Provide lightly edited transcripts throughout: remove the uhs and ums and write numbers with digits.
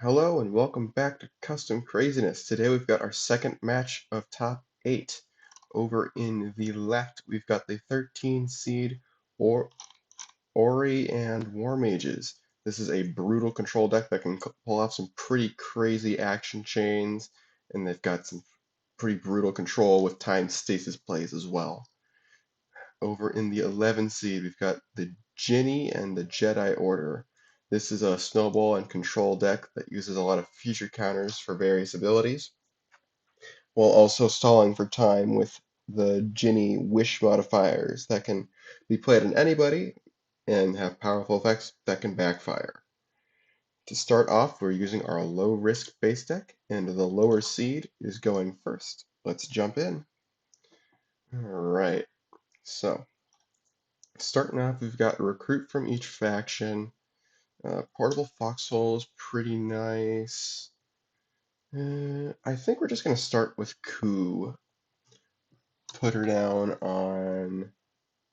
Hello and welcome back to Custom Craziness. Today we've got our second match of top 8. Over in the left, we've got the 13 seed or Ori and Warmages. This is a brutal control deck that can pull off some pretty crazy action chains, and they've got some pretty brutal control with time stasis plays as well. Over in the 11 seed, we've got the Djinni and the Jedi Order. This is a snowball and control deck that uses a lot of future counters for various abilities, while also stalling for time with the Djinni wish modifiers that can be played on anybody and have powerful effects that can backfire. To start off, we're using our low risk base deck, and the lower seed is going first. Let's jump in. Alright, so starting off, we've got a recruit from each faction. Portable Foxhole is pretty nice. I think we're just going to start with Ku. Put her down on,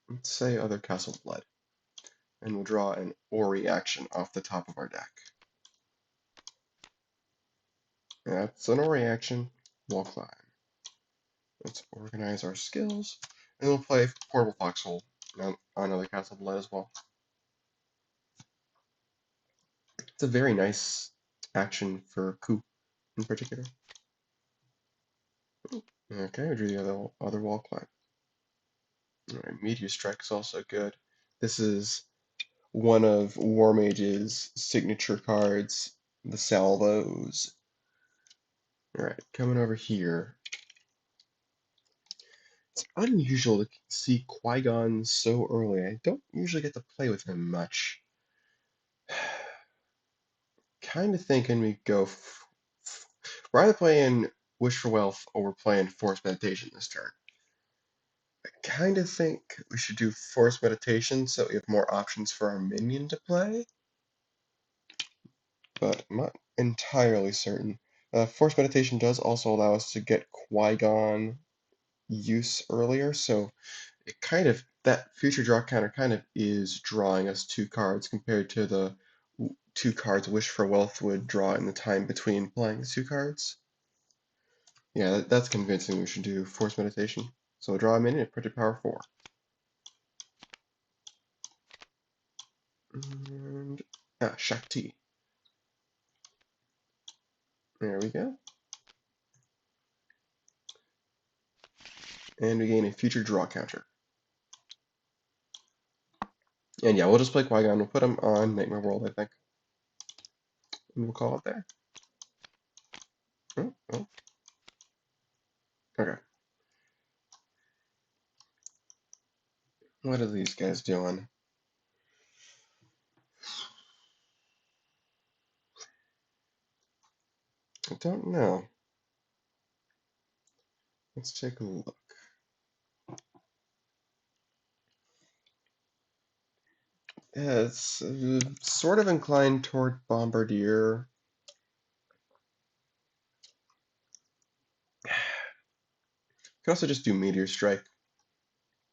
let's say, Other Castle Blood. And we'll draw an Ori action off the top of our deck. That's an Ori action. Wall Climb. Let's organize our skills. And we'll play Portable Foxhole on Other Castle Blood as well. It's a very nice action for Ku in particular. Okay, we drew the other Wall Climb. Alright, Meteor Strike is also good. This is one of Warmage's signature cards, the salvos. Alright, coming over here. It's unusual to see Qui-Gon so early. I don't usually get to play with him much. Kind of thinking we go. We're either playing Wish for Wealth or we're playing Force Meditation this turn. I kind of think we should do Force Meditation so we have more options for our minion to play, but I'm not entirely certain. Force Meditation does also allow us to get Qui-Gon use earlier, so it kind of, that future draw counter kind of is drawing us 2 cards compared to the 2 cards Wish for Wealth would draw in the time between playing the 2 cards. Yeah, that's convincing we should do Force Meditation. So draw a minion at pretty power 4. And Shakti. There we go. And we gain a future draw counter. And yeah, we'll just play Qui-Gon. We'll put him on Nightmare World, I think. And we'll call it there. Oh. Okay. What are these guys doing? I don't know. Let's take a look. Yeah, it's sort of inclined toward Bombardier. Could also just do Meteor Strike.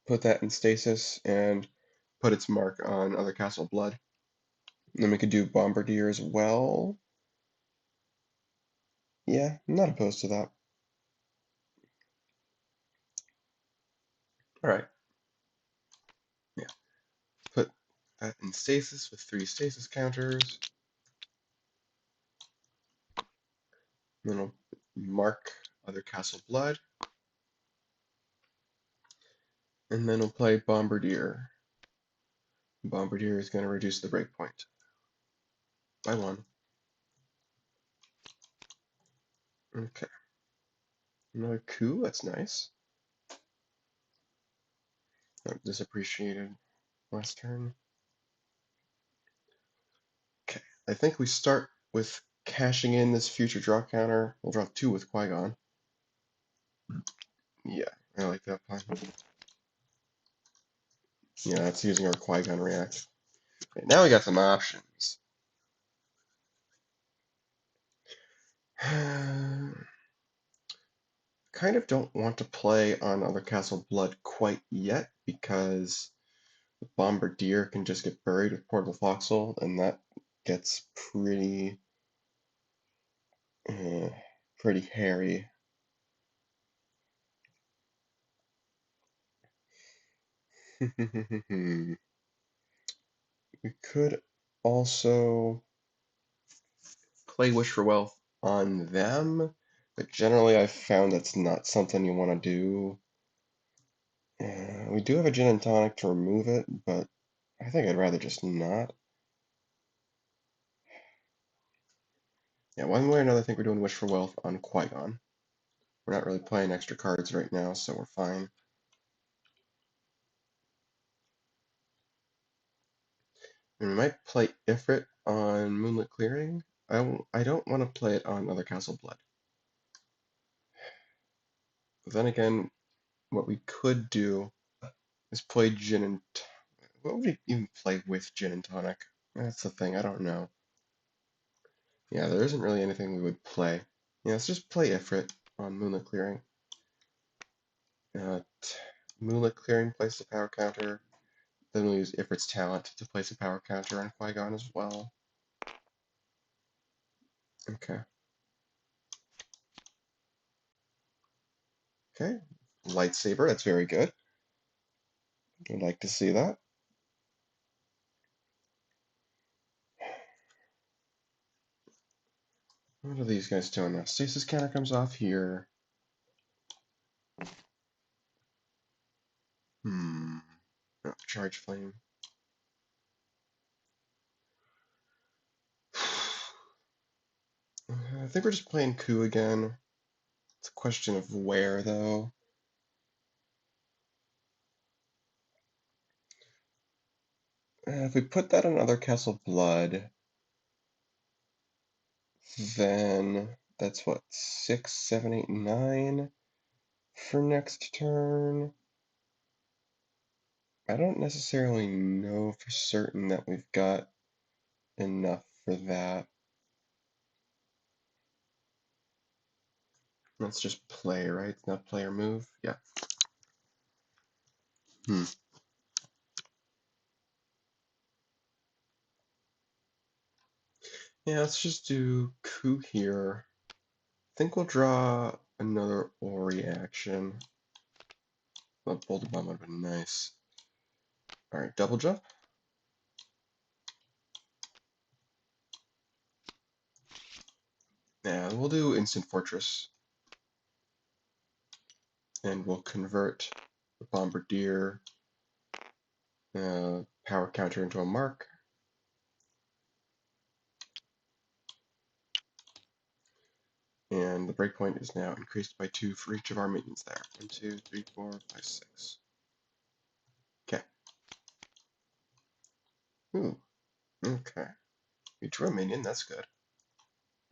Put that in stasis and put its mark on Other Castle Blood. And then we could do Bombardier as well. Yeah, I'm not opposed to that. Alright. Yeah. Put that in stasis with 3 stasis counters. Then we'll mark Other Castle Blood. And then we'll play Bombardier. Bombardier is going to reduce the breakpoint by 1. Okay. Another coup, that's nice. This appreciated last turn. Okay, I think we start with cashing in this future draw counter. We'll draw 2 with Qui-Gon. Yeah, I like that plan. Yeah, that's using our Qui-Gon react. Okay, now we got some options. Kind of don't want to play on Other Castle Blood quite yet because the Bombardier can just get buried with Portable Foxhole, and that gets pretty Uh, pretty hairy. We could also play Wish for Wealth on them, but generally I've found that's not something you want to do. We do have a Gin and Tonic to remove it, but I think I'd rather just not. Yeah, one way or another, I think we're doing Wish for Wealth on Qui-Gon. We're not really playing extra cards right now, so we're fine. And we might play Ifrit on Moonlit Clearing. I don't want to play it on Other Castle Blood. But then again, what we could do is play Gin and... What would we even play with Gin and Tonic? That's the thing, I don't know. Yeah, there isn't really anything we would play. Yeah, let's just play Ifrit on Moonlit Clearing. Uh, Moonlit Clearing places a power counter. Then we'll use Ifrit's talent to place a power counter on Qui-Gon as well. Okay. Okay. Lightsaber, that's very good. I'd like to see that. What are these guys doing now? Stasis counter comes off here. Oh, charge flame. I think we're just playing coup again. It's a question of where, though. If we put that on Other Castle Blood, then that's what, 6, 7, 8, 9 for next turn. I don't necessarily know for certain that we've got enough for that. Let's just play, right? It's not play or move. Yeah. Yeah, let's just do coup here. I think we'll draw another Ori action. But Boulder Bomb would have been nice. Alright, double jump. Yeah, we'll do Instant Fortress. And we'll convert the Bombardier power counter into a mark. And the breakpoint is now increased by 2 for each of our minions there. 1, 2, 3, 4, 5, 6. Okay. Ooh. Okay. We drew a minion, that's good.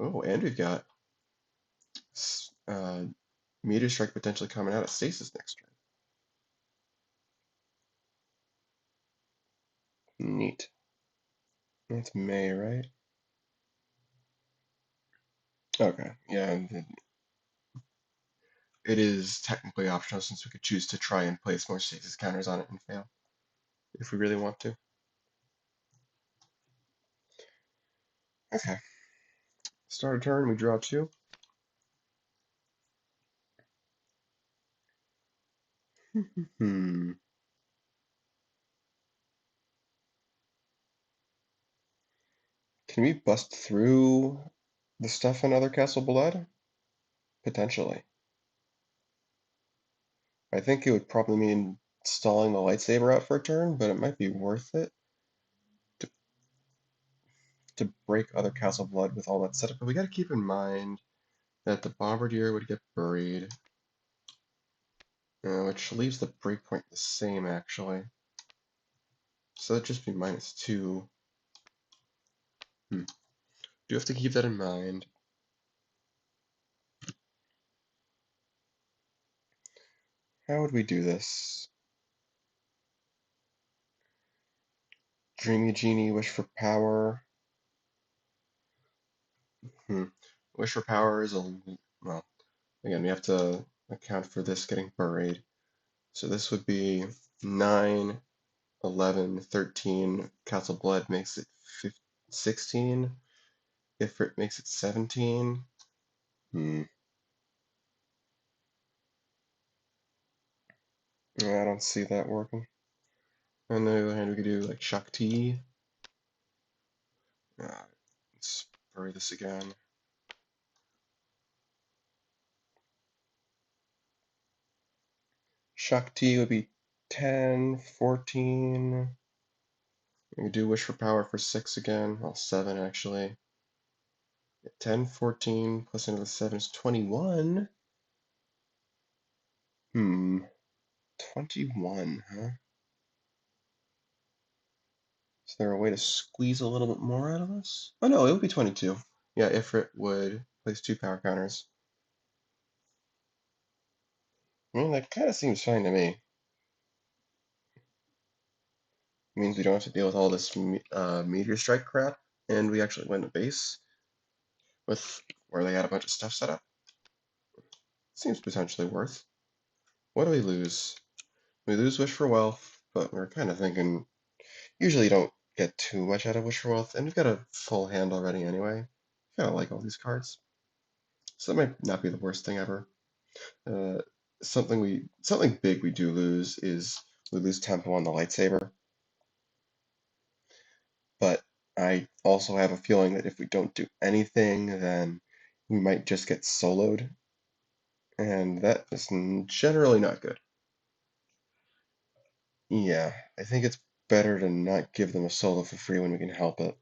Oh, and we've got Meteor Strike potentially coming out of Stasis next turn. Neat. That's May, right? Okay, yeah. It is technically optional since we could choose to try and place more Stasis counters on it and fail if we really want to. Okay. Start a turn, we draw 2. Can we bust through the stuff in Other Castle Blood? Potentially. I think it would probably mean stalling the lightsaber out for a turn, but it might be worth it to, to break Other Castle Blood with all that setup. But we gotta keep in mind that the Bombardier would get buried, which leaves the breakpoint the same actually. So it'd just be -2. Do have to keep that in mind. How would we do this? Dreamy Jeanie, Wish for Power. Wish for Power is well, again, we have to account for this getting buried. So this would be 9, 11, 13. Castle Blood makes it 16. Ifrit makes it 17. Hmm. Yeah, I don't see that working. On the other hand, we could do like Shakti. Let's bury this again. Shakti would be 10, 14. We could do Wish for Power for 6 again. Well, 7 actually. 10, 14 plus another 7 is 21. 21, huh? Is there a way to squeeze a little bit more out of us? Oh no, it would be 22. Yeah, Ifrit would place 2 power counters. I mean, that kind of seems fine to me. It means we don't have to deal with all this meteor strike crap, and we actually win the base with where they had a bunch of stuff set up. Seems potentially worth. What do we lose? We lose Wish for Wealth, but we're kind of thinking usually you don't get too much out of Wish for Wealth, and we've got a full hand already anyway. Kind of like all these cards, so that might not be the worst thing ever. Uh, something big we do lose is we lose tempo on the lightsaber, but I also have a feeling that if we don't do anything, then we might just get soloed, and that is generally not good. Yeah, I think it's better to not give them a solo for free when we can help it.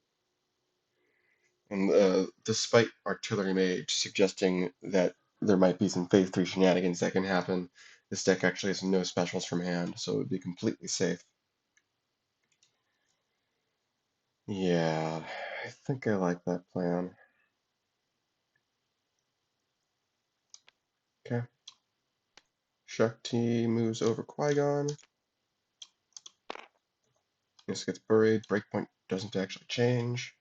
And despite Artillery Mage suggesting that there might be some Phase 3 shenanigans that can happen, this deck actually has no specials from hand, so it would be completely safe. Yeah, I think I like that plan. Okay. Shakti moves over Qui-Gon. This gets buried. Breakpoint doesn't actually change.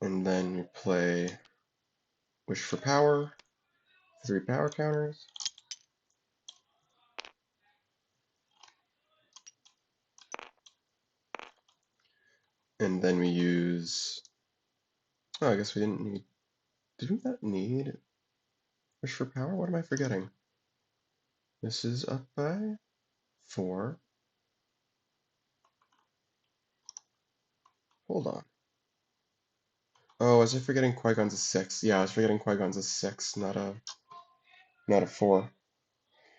And then we play Wish for Power. 3 power counters. And then we use... Oh, I guess we didn't need... Did we not need Wish for Power? What am I forgetting? This is up by 4. Hold on. Oh, was I forgetting Qui-Gon's a 6? Yeah, I was forgetting Qui-Gon's a 6, not a 4.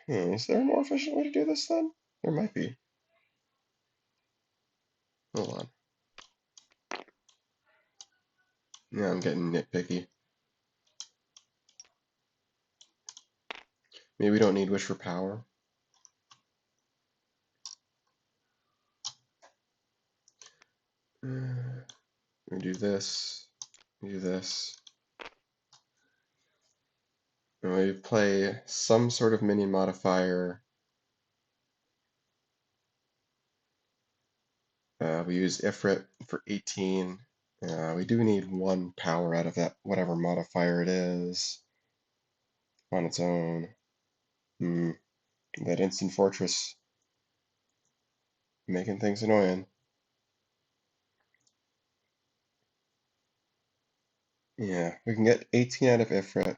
Is there a more efficient way to do this then? There might be. Hold on. Yeah, I'm getting nitpicky. Maybe we don't need Wish for Power. We do this. We do this. And we play some sort of minion modifier. We use Ifrit for 18. We do need 1 power out of that, whatever modifier it is, on its own. That instant fortress making things annoying. Yeah, we can get 18 out of Ifrit,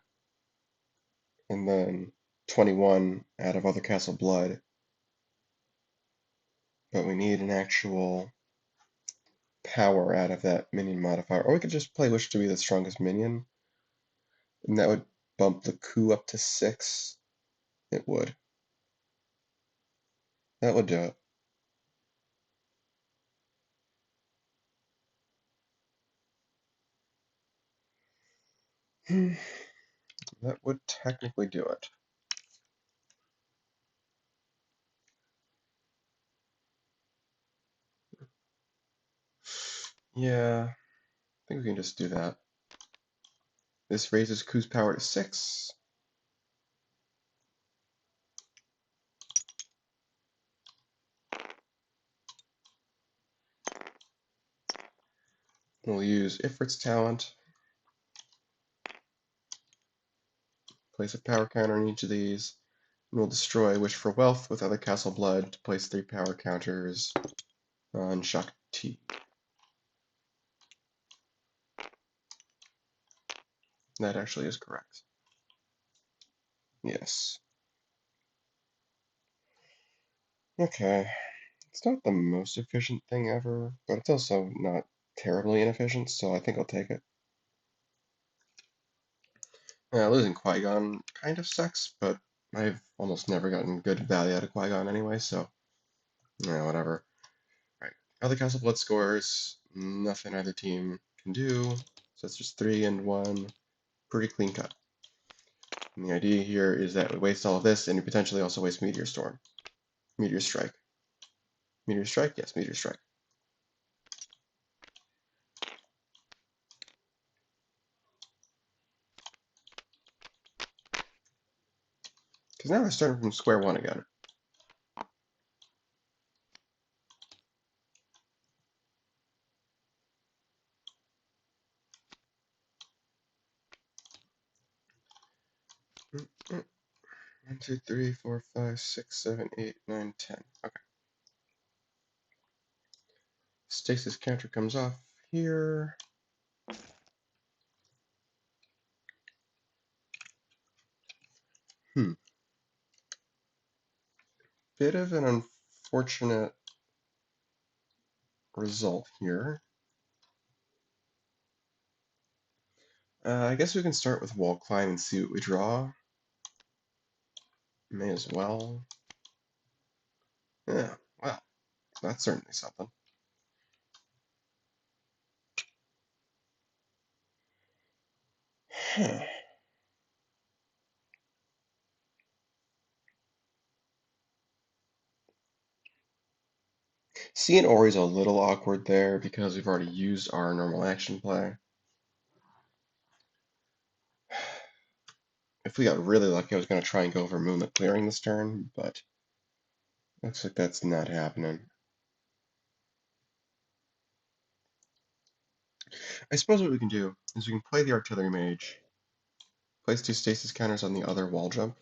and then 21 out of Other Castle Blood. But we need an actual power out of that minion modifier. Or we could just play Wish to be the strongest minion, and that would bump the coup up to 6. It would. That would do it. That would technically do it. Yeah, I think we can just do that. This raises Ku's power to 6. We'll use Ifrit's talent. Place a power counter on each of these. And we'll destroy Wish for Wealth with Other Castle Blood to place 3 power counters on Shakti. That actually is correct. Yes. Okay. It's not the most efficient thing ever, but it's also not terribly inefficient, so I think I'll take it. Losing Qui-Gon kind of sucks, but I've almost never gotten good value out of Qui-Gon anyway, so yeah, whatever. Right. Other Castle Blood scores, nothing either team can do, so it's just 3 and 1. Pretty clean cut. And the idea here is that we waste all of this, and you potentially also waste Meteor Storm. Meteor Strike. Meteor Strike? Yes, Meteor Strike. Because now we're starting from square one again. Mm-mm. 1, 2, 3, 4, 5, 6, 7, 8, 9, 10. Okay. Stasis counter comes off here. Bit of an unfortunate result here. I guess we can start with wall climb and see what we draw. May as well. Yeah, well, that's certainly something. Huh. Seeing Ori's a little awkward there because we've already used our normal action play. If we got really lucky, I was going to try and go for Moonlit Clearing this turn, but looks like that's not happening. I suppose what we can do is we can play the Artillery Mage, place 2 stasis counters on the other wall jump.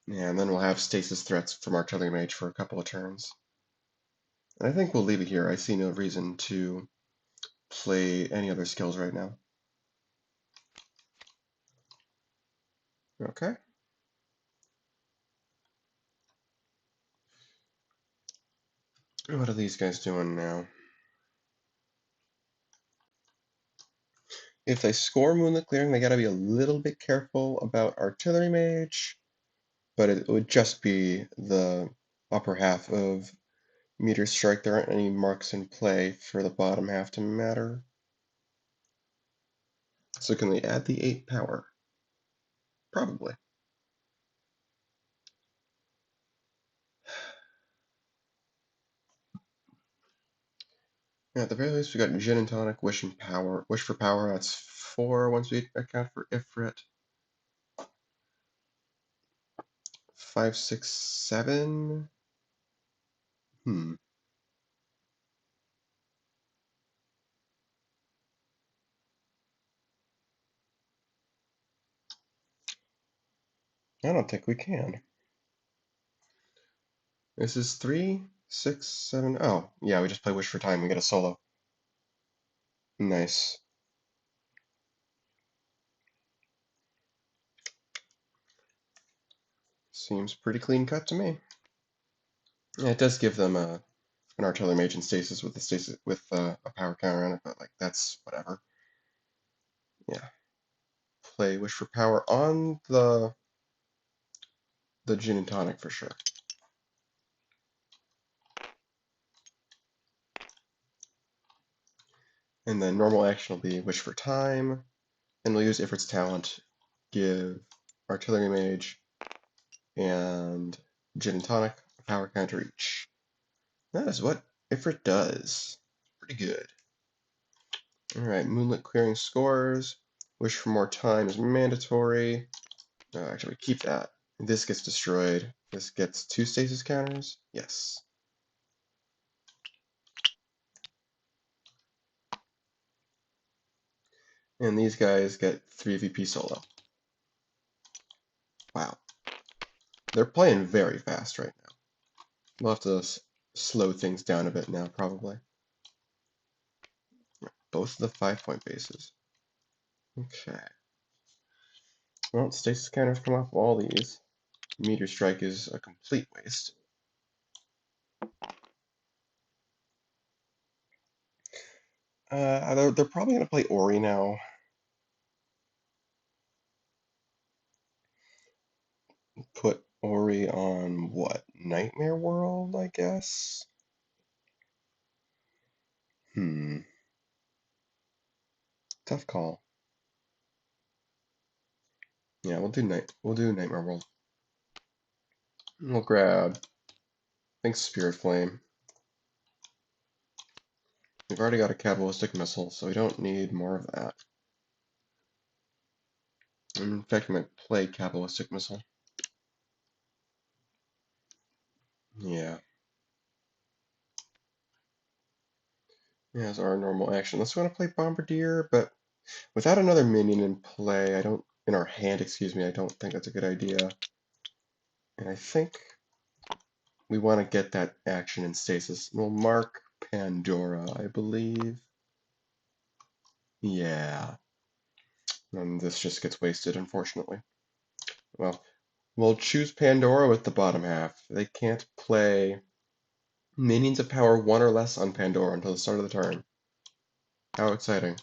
Yeah, and then we'll have stasis threats from Artillery Mage for a couple of turns. And I think we'll leave it here. I see no reason to play any other skills right now. Okay. What are these guys doing now? If they score Moonlit Clearing, they gotta be a little bit careful about Artillery Mage, but it would just be the upper half of Meteor Strike. There aren't any marks in play for the bottom half to matter. So can they add the 8 power? Probably. Yeah, at the very least, we got Djinn and Tonic, Wish and Power. Wish for Power, that's 4 once we account for Ifrit. 5, 6, 7. Hmm. I don't think we can. This is 3, 6, 7. Oh, yeah, we just play Wish for Time. We get a solo. Nice. Seems pretty clean cut to me. Yeah, it does give them an Artillery Mage in stasis with a power counter on it, but like that's whatever. Yeah. Play Wish for Power on the Djinn and Tonic for sure. And then normal action will be Wish for Time, and we'll use Ifrit's talent, give Artillery Mage and Djinn and Tonic a power counter each. That is what Ifrit does. Pretty good. Alright, Moonlit Clearing scores. Wish for more time is mandatory. Actually, keep that. This gets destroyed. This gets 2 stasis counters. Yes. And these guys get 3 VP solo. Wow. They're playing very fast right now. We'll have to slow things down a bit now, probably. both of the 5-point bases. Okay. Well, stasis counters come off all these. Meteor strike is a complete waste. They're probably going to play Ori now. Put Ori on what? Nightmare World, I guess? Tough call. Yeah, we'll do Nightmare World. We'll grab, I think, Spirit Flame. We've already got a Cabalistic Missile, so we don't need more of that. In fact, we might play Cabalistic Missile. Yeah. Yeah, it's our normal action. Unless we want to play Bombardier, but without another minion in play, in our hand, excuse me, I don't think that's a good idea. And I think we want to get that action in stasis. We'll mark Pandora, I believe. Yeah. And this just gets wasted, unfortunately. Well, we'll choose Pandora with the bottom half. They can't play minions of power 1 or less on Pandora until the start of the turn. How exciting.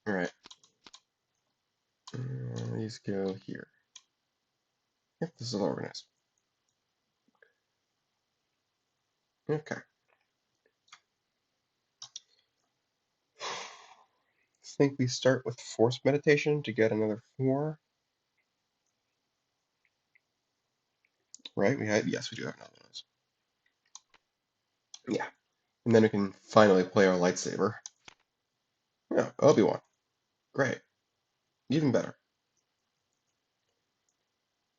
Alright. These go here. Yep, this is organized. Okay. I think we start with Force Meditation to get another 4. Right? Yes, we do have another one of those. Yeah. And then we can finally play our lightsaber. Yeah, Obi-Wan. Great. Even better.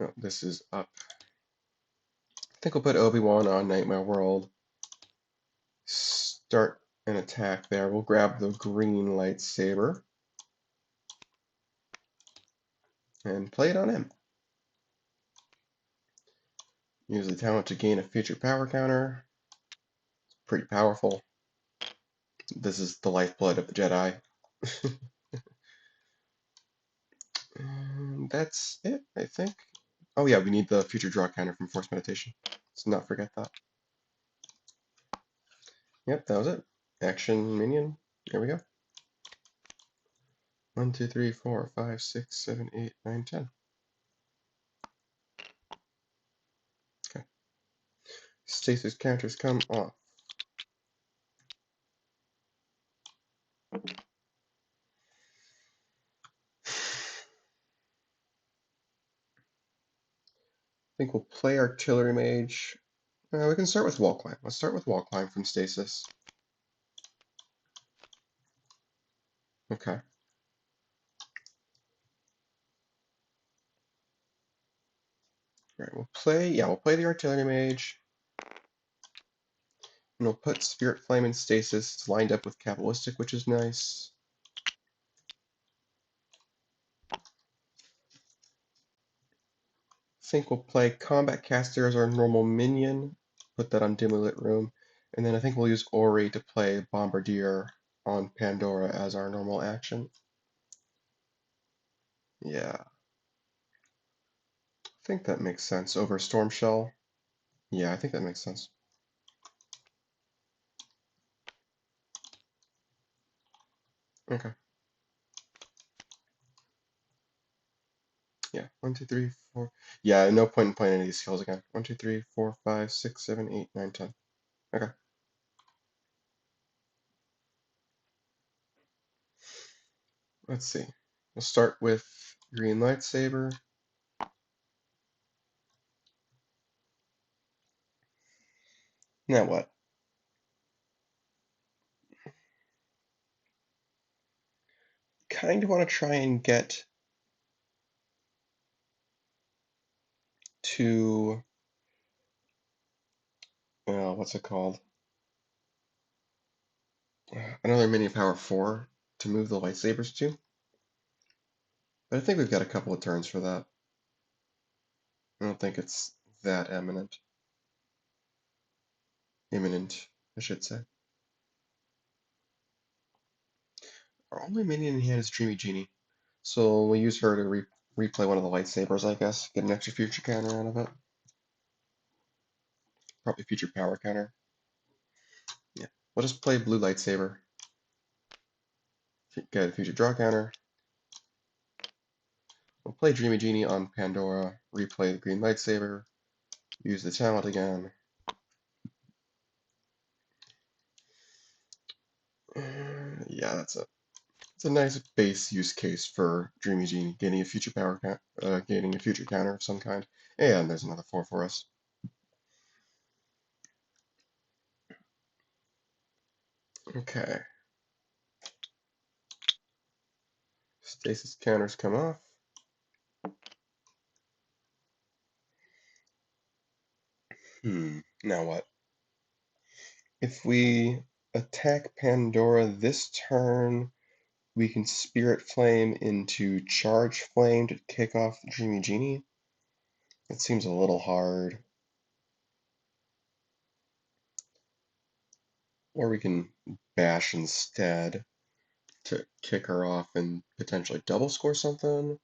Oh, this is up. I think we'll put Obi-Wan on Nightmare World. Start an attack there. We'll grab the green lightsaber and play it on him. Use the talent to gain a future power counter. It's pretty powerful. This is the lifeblood of the Jedi. And that's it, I think. Oh yeah, we need the future draw counter from Force Meditation. Let's not forget that. Yep, that was it. Action minion. There we go. 1, 2, 3, 4, 5, 6, 7, 8, 9, 10. Okay. Stasis counters come off. I think we'll play Artillery Mage. We can start with Wall Climb. Let's start with Wall Climb from Stasis. Okay. Alright, we'll play the Artillery Mage. And we'll put Spirit Flame in Stasis. It's lined up with Cabalistic, which is nice. I think we'll play Combat Caster as our normal minion. Put that on Dimly Lit Room. And then I think we'll use Ori to play Bombardier on Pandora as our normal action. Yeah. I think that makes sense. Over Storm Shell. Yeah, I think that makes sense. Okay. Yeah, 1, 2, 3, 4. Yeah, no point in playing any of these skills again. 1, 2, 3, 4, 5, 6, 7, 8, 9, 10. Okay. Let's see. We'll start with green lightsaber. Now what? Kind of want to try and get to what's it called? Another mini power 4 to move the lightsabers to. But I think we've got a couple of turns for that. I don't think it's that imminent, I should say. Our only minion in hand is Dreamy Jeanie. So we'll use her to replay one of the lightsabers, I guess. Get an extra future counter out of it. Probably future power counter. Yeah. We'll just play blue lightsaber. Get a future draw counter. We'll play Dreamy Jeanie on Pandora, replay the green lightsaber, use the talent again. Yeah, that's a nice base use case for Dreamy Jeanie, gaining a future gaining a future counter of some kind. And there's another 4 for us. Okay. Stasis counters come off. Now what? If we attack Pandora this turn, we can Spirit Flame into Charge Flame to kick off Dreamy Jeanie. It seems a little hard. Or we can Bash instead to kick her off and potentially double score something.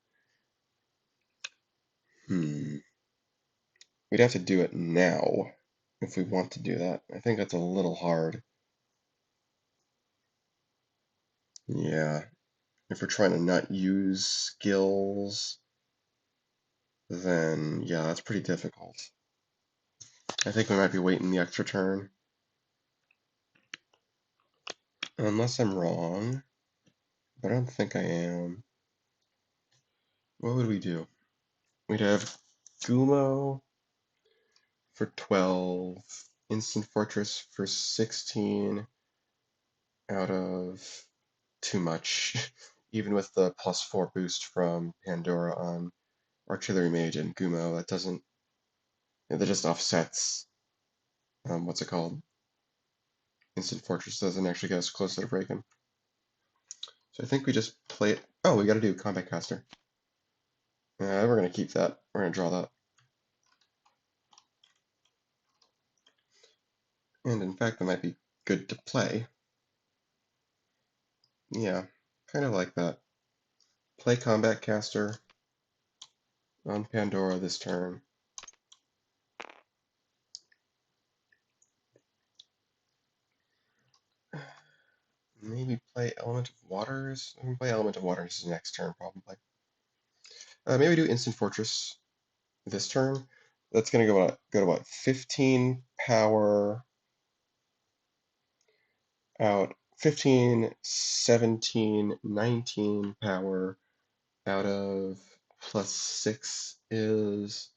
We'd have to do it now if we want to do that. I think that's a little hard. Yeah, if we're trying to not use skills, then yeah, that's pretty difficult. I think we might be waiting the extra turn. Unless I'm wrong, but I don't think I am. What would we do? We'd have Gumo for 12, Instant Fortress for 16 out of too much, even with the +4 boost from Pandora on Artillery Mage and Gumo. That doesn't, that just offsets, what's it called? Instant Fortress doesn't actually get us closer to breaking. So I think we just play it. Oh, we gotta do Combat Caster. We're gonna keep that. We're gonna draw that. And in fact, that might be good to play. Yeah, kind of like that. Play Combat Caster on Pandora this turn. Maybe play Element of Waters. We can play Element of Waters next turn, probably. Maybe do Instant Fortress this turn. That's gonna go to what? 15 power out. 15, 17, 19 power out of +6 is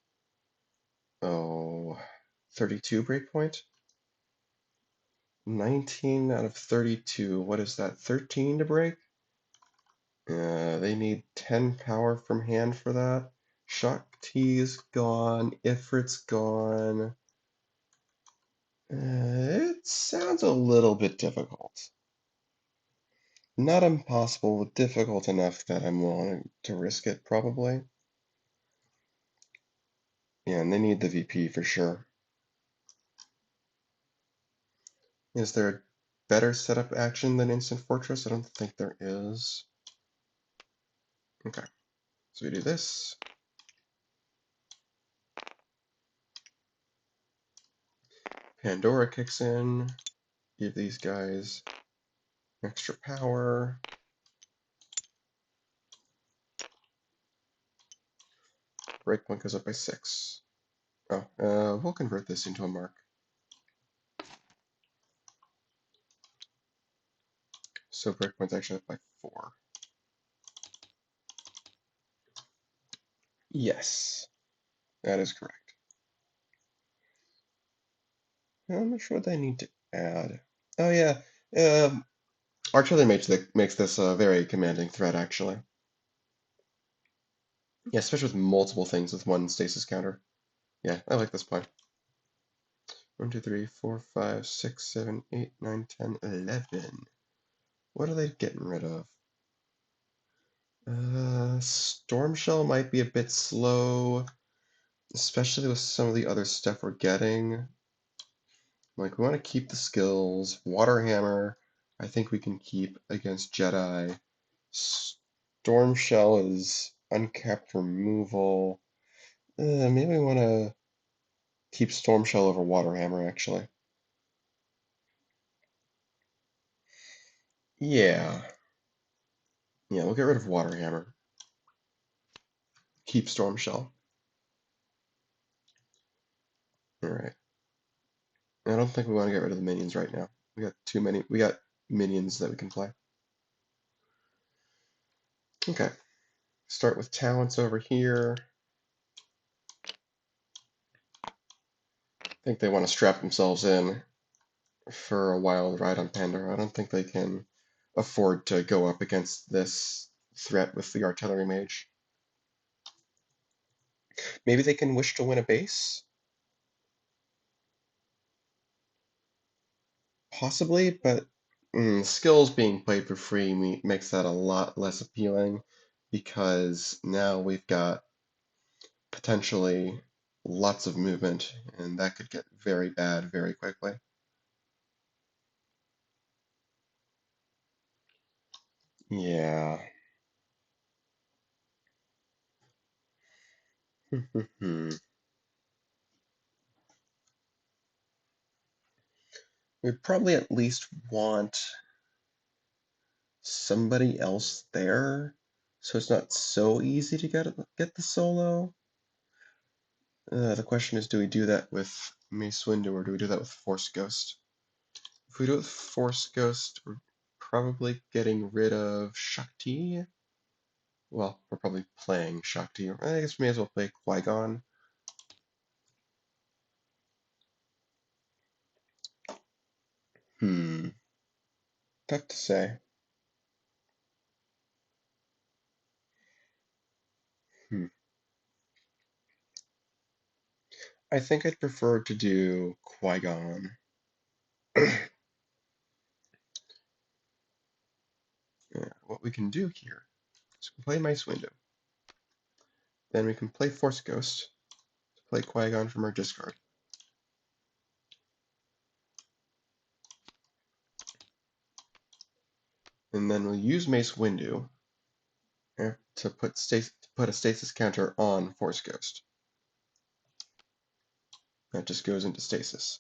32 breakpoint. 19 out of 32. What is that? 13 to break? They need 10 power from hand for that. Shakti's gone. Ifrit's gone. It sounds a little bit difficult. Not impossible, but difficult enough that I'm willing to risk it, probably. Yeah, and they need the VP for sure. Is there a better setup action than Instant Fortress? I don't think there is. Okay, so we do this. Pandora kicks in. Give these guys extra power. Breakpoint goes up by 6. Oh, we'll convert this into a mark. So breakpoint's actually up by 4. Yes, that is correct. How much would I need to add? Oh yeah, Artillery Mage makes this a very commanding threat, actually. Yeah, especially with multiple things with one stasis counter. Yeah, I like this play. 1, 2, 3, 4, 5, 6, 7, 8, 9, 10, 11. What are they getting rid of? Storm Shell might be a bit slow, especially with some of the other stuff we're getting. Like, we want to keep the skills. Water Hammer I think we can keep against Jedi. Storm Shell is uncapped removal. Maybe we want to keep Storm Shell over Water Hammer, actually. Yeah. Yeah, we'll get rid of Water Hammer. Keep Storm Shell. Alright. I don't think we want to get rid of the minions right now. We got too many. We got minions that we can play. Okay. Start with talents over here. I think they want to strap themselves in for a wild ride on Pandora. I don't think they can afford to go up against this threat with the artillery mage. Maybe they can wish to win a base? Possibly, but skills being played for free makes that a lot less appealing because now we've got potentially lots of movement and that could get very bad very quickly. Yeah. We probably at least want somebody else there so it's not so easy to get the solo. The question is, do we do that with Mace Windu or do we do that with Force Ghost? If we do it with Force Ghost, we're probably getting rid of Shakti. Well, we're probably playing Shakti. I guess we may as well play Qui-Gon. Tough to say. I think I'd prefer to do Qui-Gon. What we can do here is we can play Mace Windu. Then we can play Force Ghost to play Qui-Gon from our discard. And then we'll use Mace Windu to put a stasis counter on Force Ghost. That just goes into stasis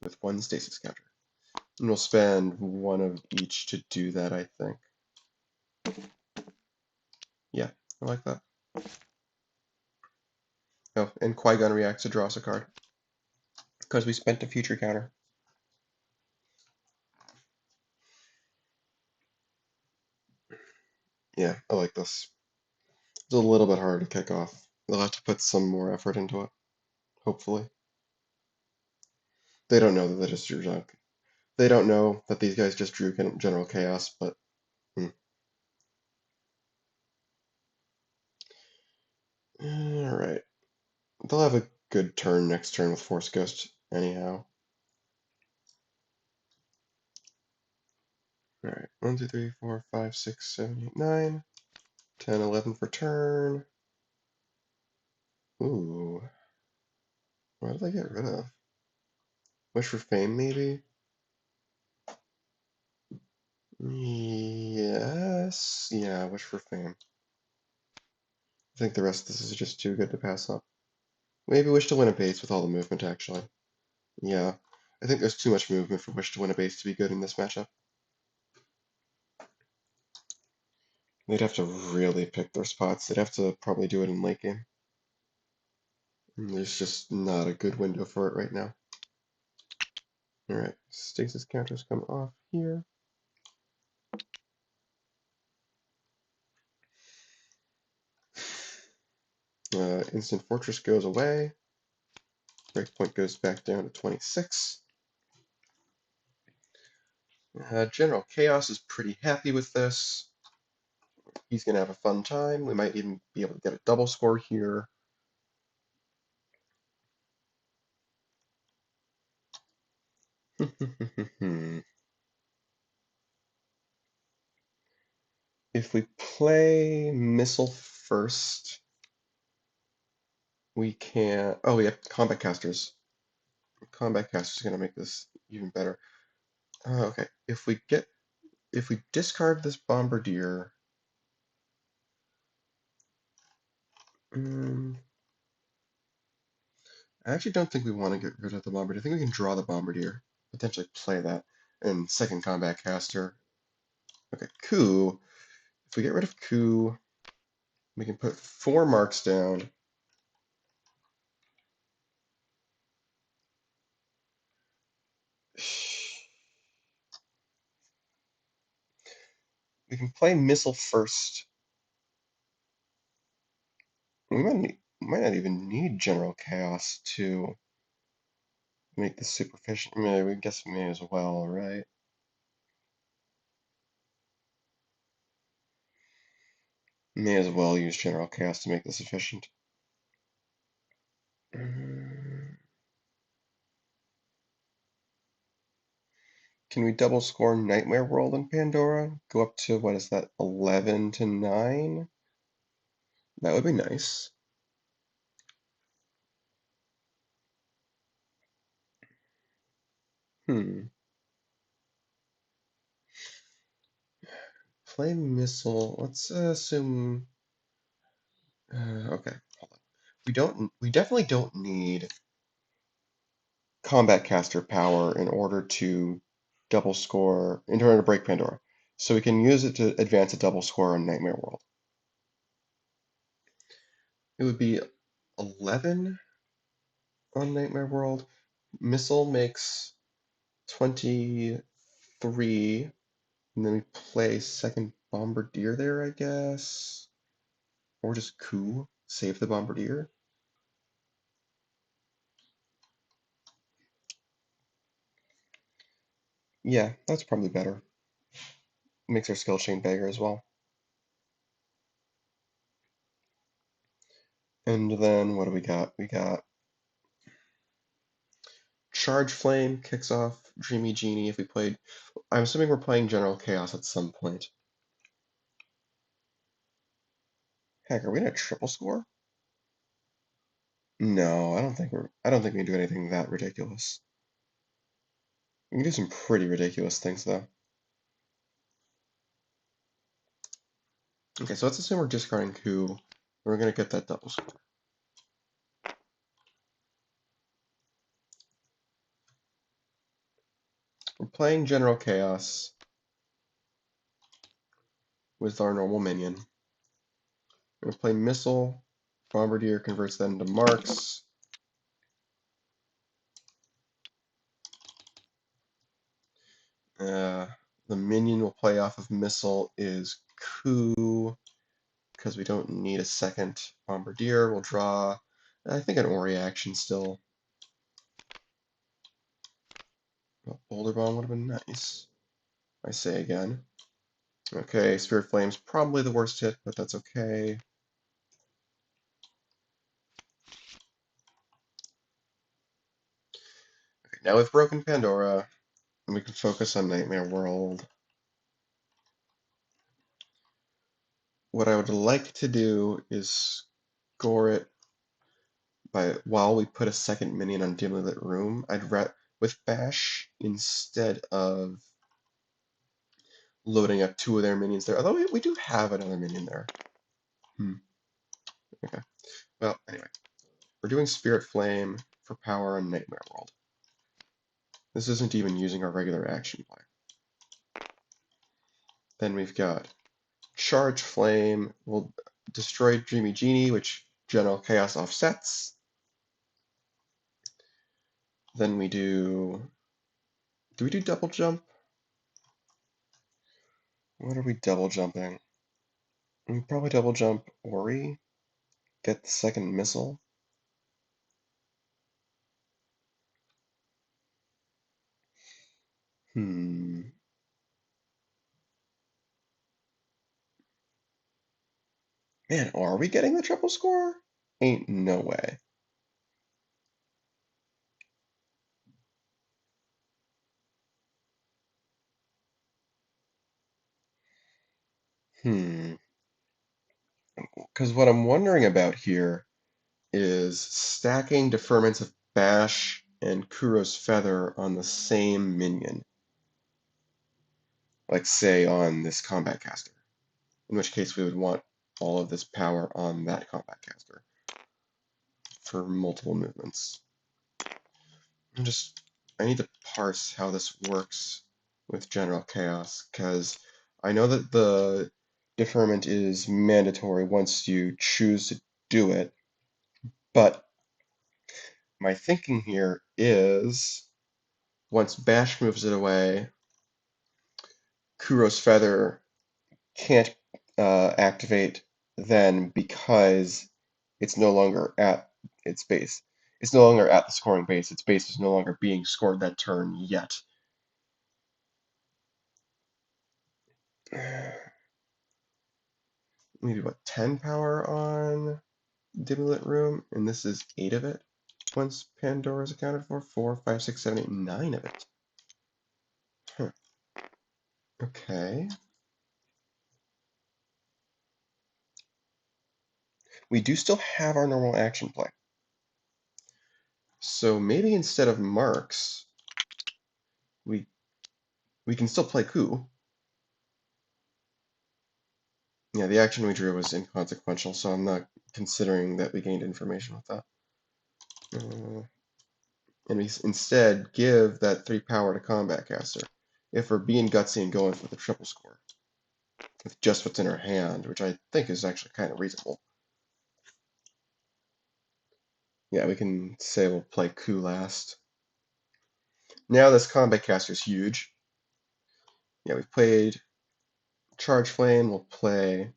with one stasis counter. And we'll spend one of each to do that, I think. Yeah, I like that. Oh, and Qui-Gon reacts to draw us a card. Because we spent a future counter. Yeah, I like this. It's a little bit hard to kick off. They'll have to put some more effort into it, hopefully. They don't know that they just drew junk. They don't know that these guys just drew General Chaos, but Alright. They'll have a good turn next turn with Force Ghost, anyhow. Alright, 1, 2, 3, 4, 5, 6, 7, 8, 9, 10, 11 for turn. Ooh. What did I get rid of? Wish for Fame, maybe? Yes. Yeah, Wish for Fame. I think the rest of this is just too good to pass up. Maybe Wish to win a base with all the movement, actually. Yeah. I think there's too much movement for Wish to win a base to be good in this matchup. They'd have to really pick their spots. They'd have to probably do it in late game. And there's just not a good window for it right now. Alright, stasis counters come off here. Instant Fortress goes away. Breakpoint goes back down to 26. General Chaos is pretty happy with this. He's going to have a fun time. We might even be able to get a double score here. If we play Missile first, we can... Oh, we have Combat Casters. Combat Casters is going to make this even better. Okay, if we discard this bombardier, I actually don't think we want to get rid of the bombardier. I think we can draw the bombardier, potentially play that, and second combat caster. Okay, coup. If we get rid of coup, we can put 4 marks down. We can play missile first. We might not even need General Chaos to make this super efficient. I mean, we guess we may as well, right? May as well use General Chaos to make this efficient. Can we double score Nightmare World and Pandora? Go up to, what is that, 11 to 9? That would be nice. Play missile. Let's assume. Okay, hold on. We definitely don't need combat caster power in order to double score, in order to break Pandora. So we can use it to advance a double score on Nightmare World. It would be 11 on Nightmare World. Missile makes 23, and then we play second Bombardier there, I guess. Or just coup, save the Bombardier. Yeah, that's probably better. Makes our skill chain bigger as well. And then what do we got? We got Charge Flame kicks off Dreamy Jeanie if we played. I'm assuming we're playing General Chaos at some point. Heck, are we gonna triple score? No, I don't think we can do anything that ridiculous. We can do some pretty ridiculous things though. Okay, so let's assume we're discarding coup. We're gonna get that double score. We're playing General Chaos with our normal minion. We're gonna play Missile. Bombardier converts that into marks. Uh, the minion we'll play off of Missile is coup, because we don't need a second Bombardier. We'll draw, I think, an Ori action still. Well, Boulder Bomb would have been nice, I say again. Okay, Spirit Flame's probably the worst hit, but that's okay. Okay, now we've broken Pandora, and we can focus on Nightmare World. What I would like to do is score it while we put a second minion on dimly lit room. With bash instead of loading up 2 of their minions there. Although we do have another minion there. Okay. Well, anyway, we're doing Spirit Flame for power on Nightmare World. This isn't even using our regular action play. Then we've got Charge Flame will destroy Dreamy Jeanie, which General Chaos offsets. Then we do we do double jump? What are we double jumping? We probably double jump Ori, get the second missile. Man, are we getting the triple score? Ain't no way. Because what I'm wondering about here is stacking Deferments of Bash and Kuro's Feather on the same minion. like say on this combat caster, in which case we would want all of this power on that combat caster for multiple movements. I need to parse how this works with general chaos, because I know that the deferment is mandatory once you choose to do it, but my thinking here is once Bash moves it away, Kuro's Feather can't activate then because it's no longer at its base. It's no longer at the scoring base. Its base is no longer being scored that turn yet. We do what, 10 power on Dimly Lit Room, and this is 8 of it. Once Pandora is accounted for, 4, 5, 6, 7, 8, 9 of it. Huh. Okay. We do still have our normal action play. So maybe instead of marks, we can still play coup. Yeah, the action we drew was inconsequential, so I'm not considering that we gained information with that. And we instead give that 3 power to combat caster if we're being gutsy and going for the triple score with just what's in our hand, which I think is actually kind of reasonable. Yeah, we can say we'll play coup last. Now this combat caster is huge. Yeah, we've played Charge Flame, we'll play...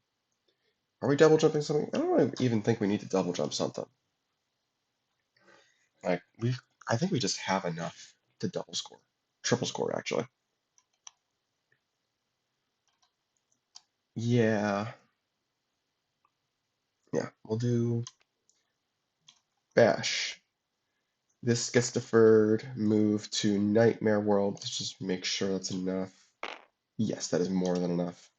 Are we double jumping something? I don't even think we need to double jump something. Like, I think we just have enough to double score. Triple score, actually. Yeah. Yeah, we'll do Bash. This gets deferred, move to Nightmare World. Let's just make sure that's enough. Yes, that is more than enough.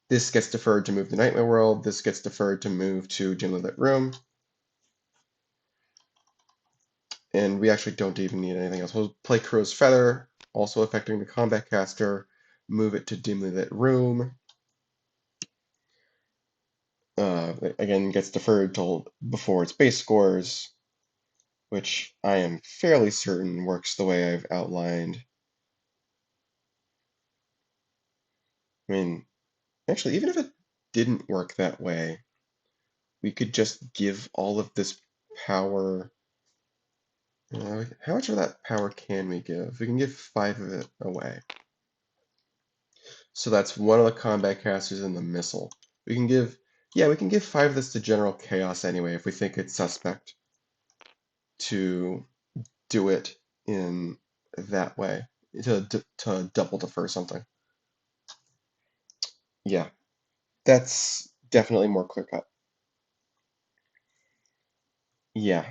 This gets deferred to move to Nightmare World. This gets deferred to move to Dimly Lit Room. And we actually don't even need anything else. We'll play Crow's Feather, also affecting the combat caster. Move it to Dimly Lit Room. Again, gets deferred till before its base scores, which I am fairly certain works the way I've outlined. I mean, actually, even if it didn't work that way, we could just give all of this power. How much of that power can we give? We can give 5 of it away. So that's one of the combat casters and the missile. We can give 5 of this to General Chaos anyway if we think it's suspect to do it in that way, to double defer something. Yeah, that's definitely more clear cut. Yeah,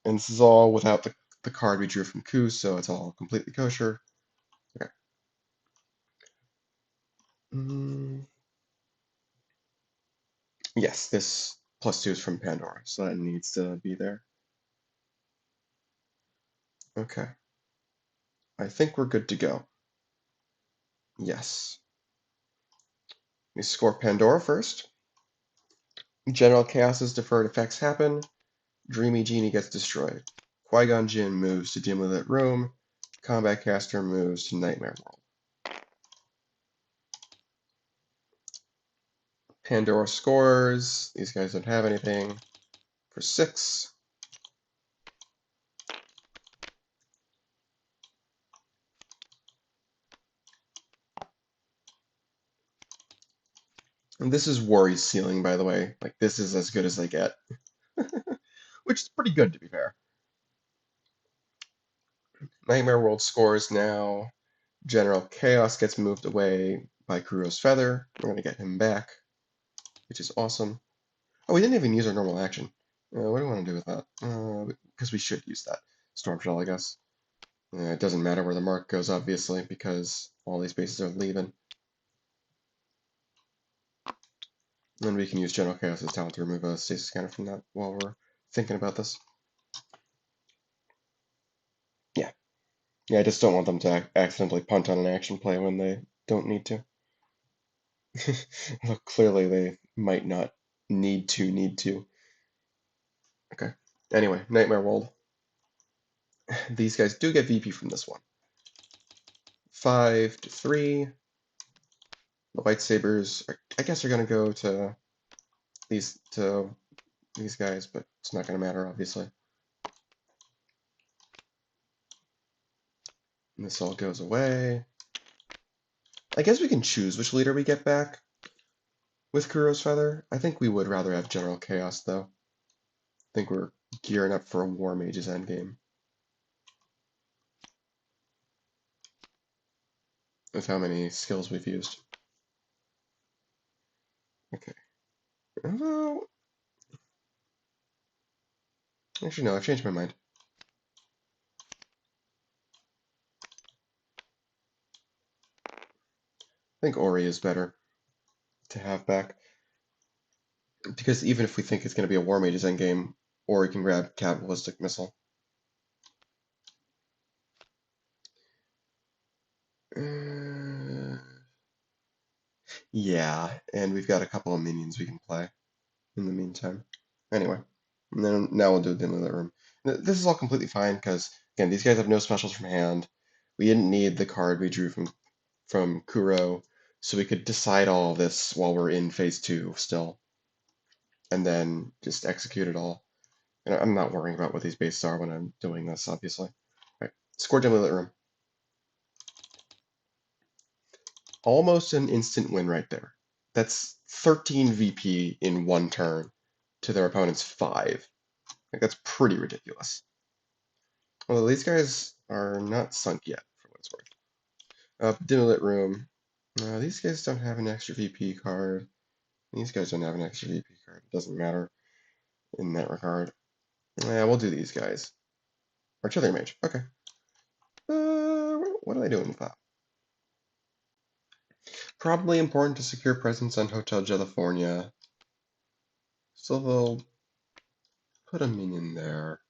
and this is all without the card we drew from Coup, so it's all completely kosher. Okay. Yes, this +2 is from Pandora, so that needs to be there. Okay. I think we're good to go. Yes. We score Pandora first. General Chaos's deferred effects happen. Dreamy Jeanie gets destroyed. Qui-Gon Jinn moves to Dimly Lit Room. Combat Caster moves to Nightmare World. Pandora scores. These guys don't have anything. For 6. And this is Worry's ceiling, by the way. Like, this is as good as they get. Which is pretty good, to be fair. Nightmare World scores now. General Chaos gets moved away by Kuro's Feather. We're going to get him back, which is awesome. Oh, we didn't even use our normal action. What do we want to do with that? Because we should use that. Storm Shell, I guess. It doesn't matter where the mark goes, obviously, because all these bases are leaving. And we can use General Chaos's talent to remove a stasis scanner from that while we're thinking about this. Yeah. Yeah, I just don't want them to accidentally punt on an action play when they don't need to. Look, clearly they might not need to. Okay. Anyway, Nightmare World. These guys do get VP from this one. 5 to 3. The Lightsabers, I guess, are gonna go to these guys, but it's not gonna matter, obviously. And this all goes away. I guess we can choose which leader we get back with Kuro's Feather. I think we would rather have General Chaos, though. I think we're gearing up for a War Mages endgame. With how many skills we've used. Okay. Oh, actually, no, I've changed my mind. I think Ori is better to have back. Because even if we think it's going to be a War Mages endgame, Ori can grab Capitalistic Missile. Yeah, and we've got a couple of minions we can play in the meantime. Anyway, and then now we'll do the Inlet Room. This is all completely fine because, again, these guys have no specials from hand. We didn't need the card we drew from Kuro, so we could decide all of this while we're in phase 2 still, and then just execute it all. And I'm not worrying about what these bases are when I'm doing this, obviously. All right, Scourge Inlet Room. Almost an instant win right there. That's 13 VP in one turn to their opponent's 5. Like, that's pretty ridiculous. Although these guys are not sunk yet, for what it's worth. Dim lit room. These guys don't have an extra VP card. These guys don't have an extra VP card. It doesn't matter in that regard. Yeah, we'll do these guys. Artillery Mage. Okay. What are they doing with that? Probably important to secure presence on Hotel California. So they'll put a minion there.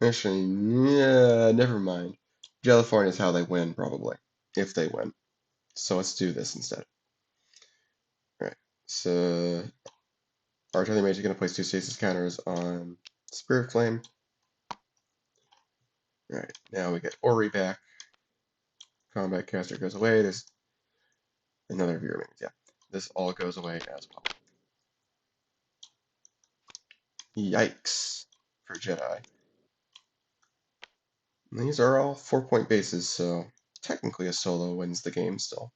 Actually, yeah, never mind. California is how they win, probably. If they win. So let's do this instead. Alright, so Artillery Mage is going to place 2 stasis counters on Spirit Flame. Alright, now we get Ori back. Combat Caster goes away. There's another of your remains. Yeah, this all goes away as well. Yikes for Jedi. And these are all 4-point bases, so technically a solo wins the game still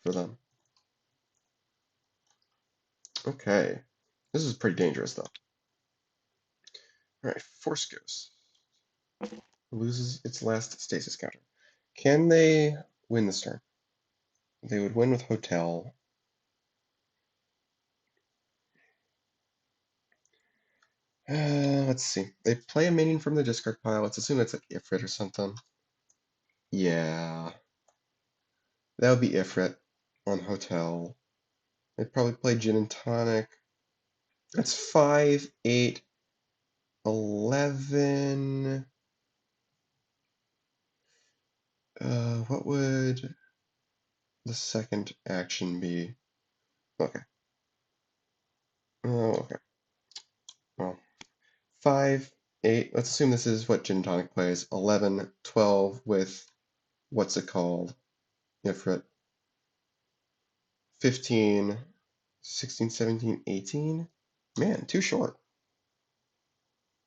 for them. Okay, this is pretty dangerous though. Alright, Force Ghost loses its last stasis counter. Can they win this turn? They would win with Hotel. Let's see. They play a minion from the discard pile. Let's assume it's like Ifrit or something. Yeah. That would be Ifrit on Hotel. They'd probably play Djinn and Tonic. That's 5, 8, 11. What would the second action be? Okay. Oh, okay. Well, 5, 8. Let's assume this is what Djinn and Tonic plays. 11, 12 with what's it called? Ifrit. 15, 16, 17, 18. Man, too short.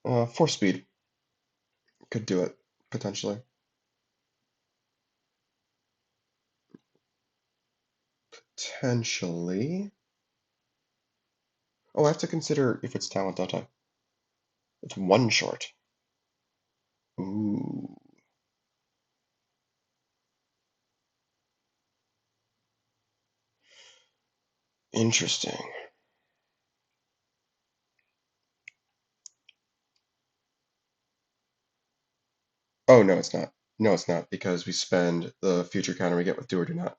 4 speed. Could do it, potentially. Potentially. Oh, I have to consider if it's talent, don't I? It's 1 short. Ooh. Interesting. Oh, no, it's not. No, it's not, because we spend the future counter we get with do or do not.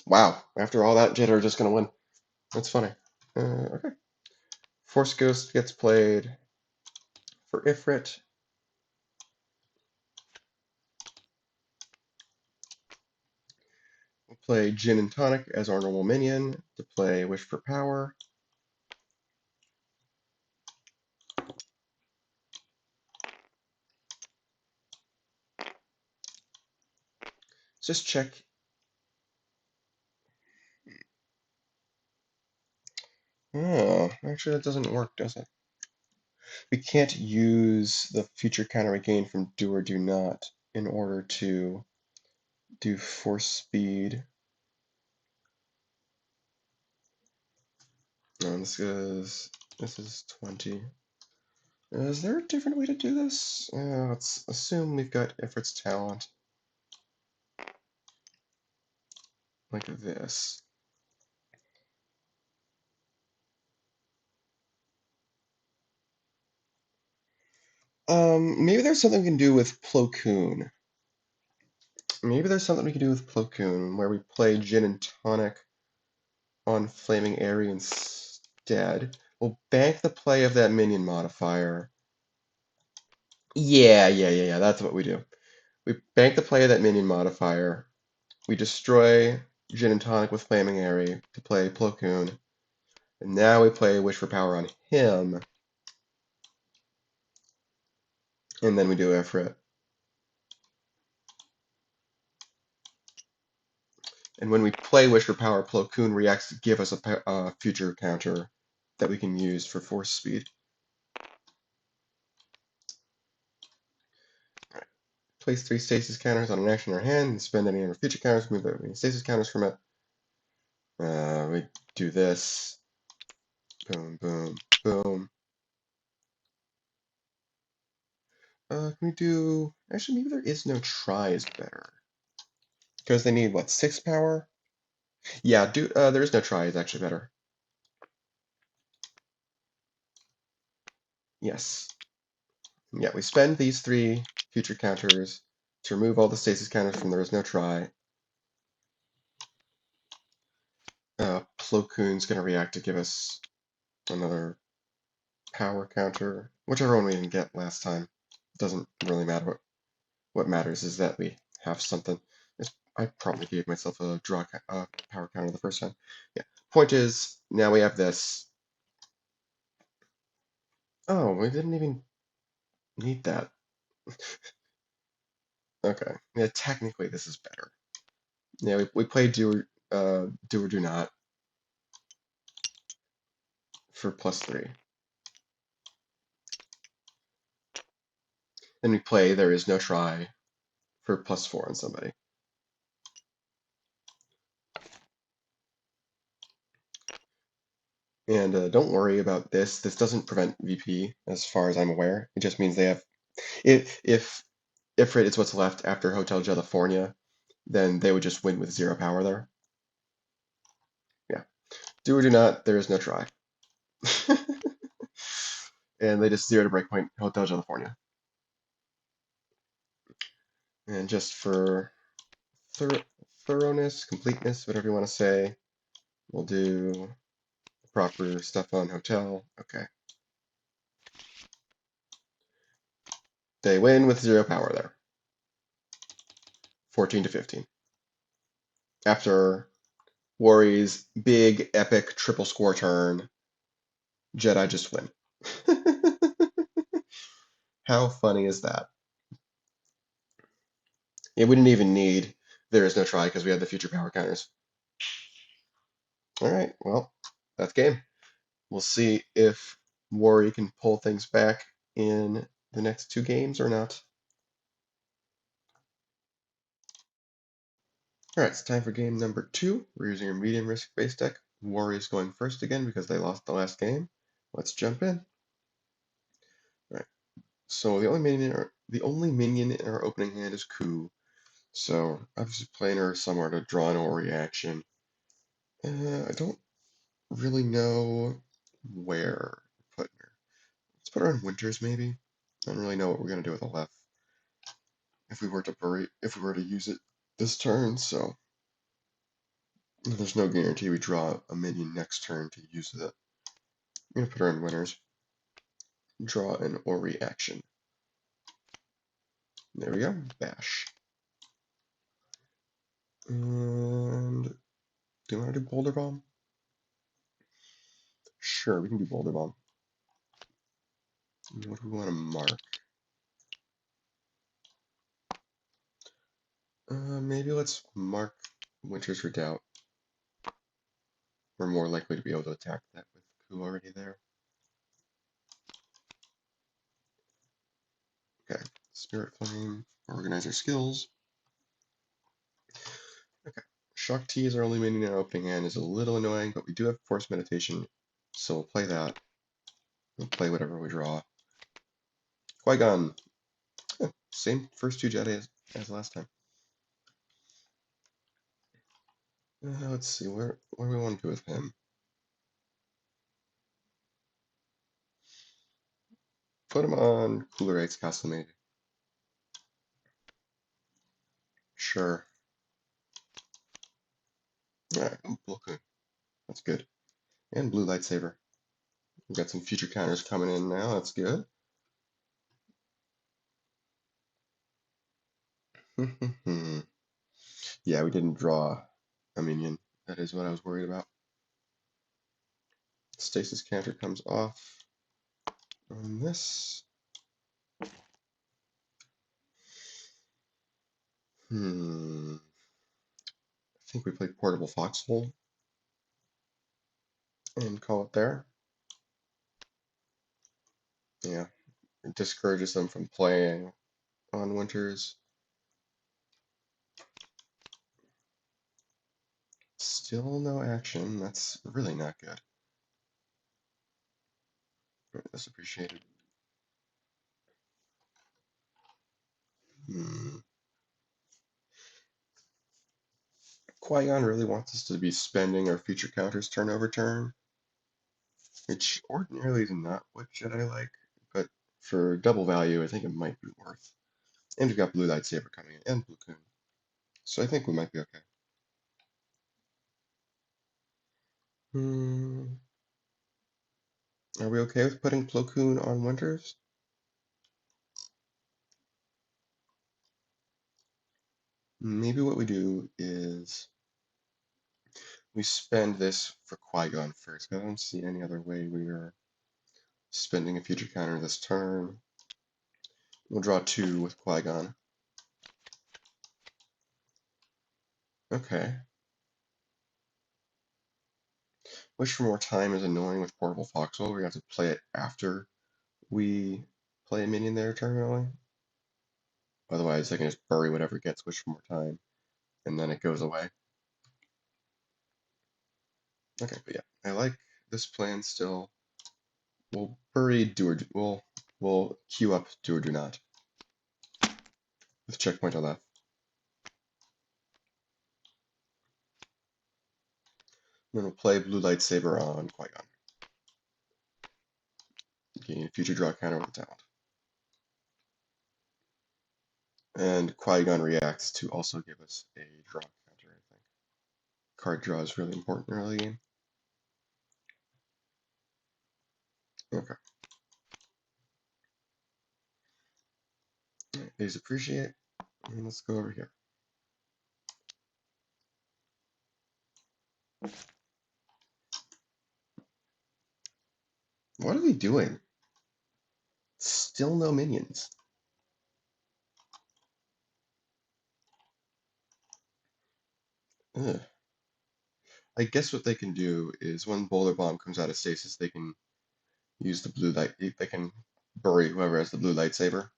Wow, after all that, Jitter just gonna win. That's funny. Okay. Force Ghost gets played for Ifrit. play Djinn and Tonic as our normal minion, to play Wish for Power. Let's just check. Oh, actually that doesn't work, does it? We can't use the future counter we gain from Do or Do Not in order to do force speed. No, this is 20. Is there a different way to do this? Let's assume we've got Ifrit's talent like this. Maybe there's something we can do with Plo Koon. Maybe there's something we can do with Plo Koon where we play Djinn and Tonic on Flaming Eri instead. We'll bank the play of that minion modifier. Yeah, that's what we do. We bank the play of that minion modifier. We destroy Djinn and Tonic with Flaming Eri to play Plo Koon. And now we play Wish for Power on him. And then we do Ifrit. And when we play Wish for Power, Plo Koon reacts to give us a future counter that we can use for force speed. All right. Place 3 stasis counters on an action in our hand and spend any of our future counters, move any stasis counters from it. We do this. Boom, boom, boom. Can we do... Actually, maybe there is no try is better. Because they need, what, 6 power? Yeah, there is no try is actually better. Yes. Yeah, we spend these 3 future counters to remove all the stasis counters from there is no try. Plo Koon's going to react to give us another power counter, whichever one we didn't get last time. It doesn't really matter. What matters is that we have something. I probably gave myself a power counter the first time. Yeah. Point is, now we have this. Oh, we didn't even need that. Okay. Yeah, technically this is better. Yeah, we played Do or Do Not for +3. Then we play There Is No Try for +4 on somebody. And don't worry about this. This doesn't prevent VP, as far as I'm aware. It just means they have... If Ifrit is what's left after Hotel California, then they would just win with 0 power there. Yeah. Do or do not, there is no try. And they just 0 to breakpoint Hotel California. And just for thoroughness, completeness, whatever you want to say, we'll do proper stuff on Hotel. Okay. They win with 0 power there. 14 to 15. After Worry's big, epic triple score turn, Jedi just win. How funny is that? Yeah, we didn't even need There Is No Try because we had the future power counters. Alright, well, that's game. We'll see if Worry can pull things back in the next 2 games or not. Alright, it's time for game number 2. We're using a medium risk base deck. Worry's going first again because they lost the last game. Let's jump in. Alright, so the only minion in our opening hand is Ku. So obviously playing her somewhere to draw an Ori action. I don't really know where putting her. Let's put her in Winters maybe. I don't really know what we're gonna do with the left if we were to use it this turn. So there's no guarantee we draw a minion next turn to use it. I'm gonna put her in Winters. Draw an Ori action. There we go. Bash. And do you want to do Boulder Bomb? Sure, we can do Boulder Bomb. What do we want to mark? Maybe let's mark Winter's Redoubt. We're more likely to be able to attack that with Coup already there. Okay, Spirit Flame, organize our skills. Okay, Shock T is our only minion in our opening hand, is a little annoying, but we do have Force Meditation, so we'll play that. We'll play whatever we draw. Qui-Gon, same first two Jedi as last time. Let's see, what do we want to do with him? Put him on Cooler Eggs Castle, maybe. Sure. Alright, Blue. That's good. And Blue Lightsaber. We've got some future counters coming in now, that's good. Yeah, we didn't draw a minion. That is what I was worried about. Stasis counter comes off on this. I think we play Portable Foxhole and call it there. Yeah, it discourages them from playing on Winters. Still no action. That's really not good. That's appreciated. Qui-Gon really wants us to be spending our future counters turn over turn, which ordinarily is not what Jedi like, but for double value, I think it might be worth. And we've got Blue Lightsaber coming in, and Blue Coon. So I think we might be okay. Are we okay with putting Plo Koon on Winters? Maybe what we do is we spend this for Qui-Gon first. I don't see any other way we are spending a future counter this turn. We'll draw 2 with Qui-Gon. Okay. Wish for More Time is annoying with Portable Foxhole. We have to play it after we play a minion there terminally. Otherwise, I can just bury whatever gets Wish for More Time, and then it goes away. Okay, but yeah, I like this plan still. We'll bury Do or Do. We'll queue up Do or Do Not with checkpoint on that. Then we'll play Blue Lightsaber on Qui-Gon. Gain future draw counter with the talent. And Qui-Gon reacts to also give us a draw counter, I think. Card draw is really important early game. Okay. Please appreciate. And let's go over here. What are they doing? Still no minions. Ugh. I guess what they can do is when Boulder Bomb comes out of stasis, they can use the blue light. They can bury whoever has the blue lightsaber.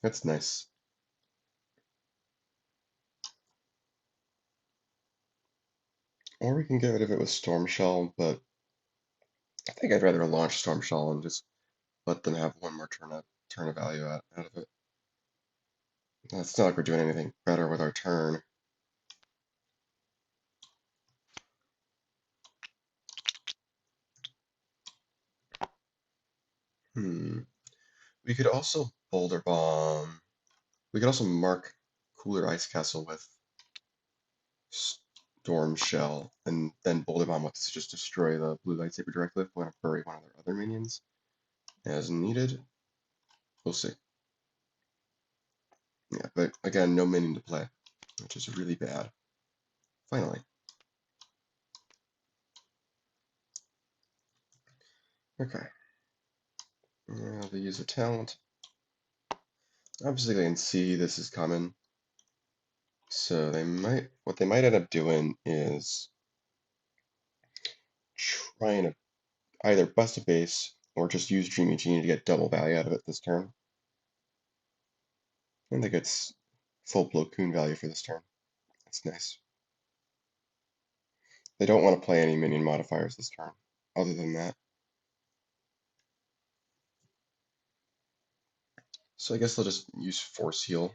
That's nice. Or we can get rid of it with Storm Shell, but I think I'd rather launch Storm Shell and just let them have one more turn of value out of it. It's not like we're doing anything better with our turn. We could also Boulder Bomb. We could also mark Cooler Ice Castle with Storm Shell, and then Boulder Bomb lets us just destroy the blue lightsaber directly if we want to bury one of their other minions as needed. We'll see. Yeah, but again, no minion to play, which is really bad. Finally. Okay. They use a talent. Obviously, they can see this is coming. So what they might end up doing is trying to either bust a base or just use Dreamy Jeanie to get double value out of it this turn. I think it's full Plo Koon value for this turn. That's nice. They don't want to play any minion modifiers this turn, other than that. So I guess they'll just use Force Heal,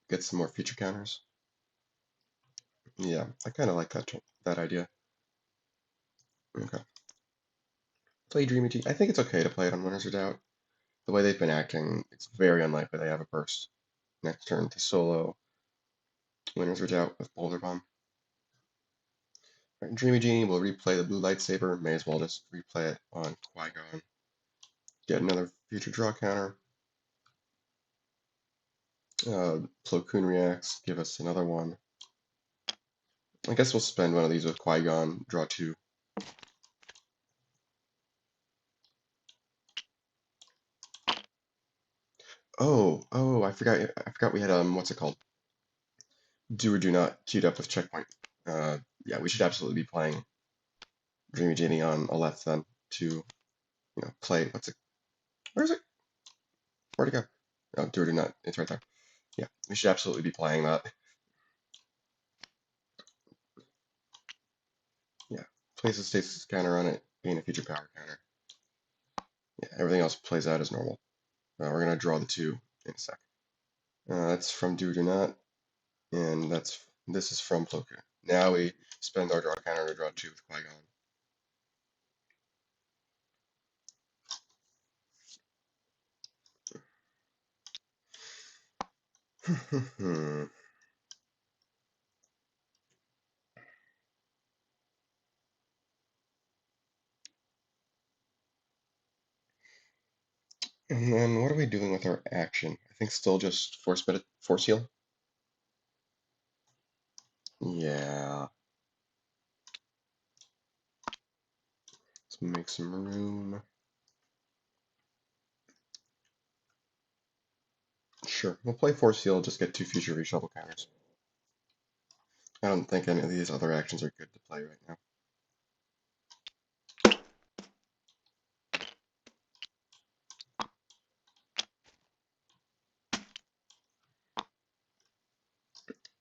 get some more feature counters. Yeah, I kind of like that idea. Okay. Play Dreamy Jeanie. I think it's okay to play it on Winners or Doubt. The way they've been acting, it's very unlikely they have a burst. Next turn to solo Winners or Doubt with Boulder Bomb. Right, Dreamy Jeanie will replay the blue lightsaber. May as well just replay it on Qui-Gon. Get another future draw counter. Plo Koon reacts, give us another one. I guess we'll spend one of these with Qui-Gon, draw 2. Oh, I forgot we had what's it called? Do or do not queued up with checkpoint. Yeah, we should absolutely be playing Dreamy Jeanie on a left then to, play. Where is it? Where'd it go? Oh, do or do not. It's right there. Yeah, we should absolutely be playing that. Yeah, place a stasis counter on it, gain a future power counter. Yeah, everything else plays out as normal. We're gonna draw the 2 in a sec. That's from do or do not, and this is from Plo Koon. Now we spend our draw counter to draw 2 with Qui-Gon. And then what are we doing with our action? I think still just force heal. Yeah. Let's make some room. Sure, we'll play force heal, just get 2 future reshuffle counters. I don't think any of these other actions are good to play right now.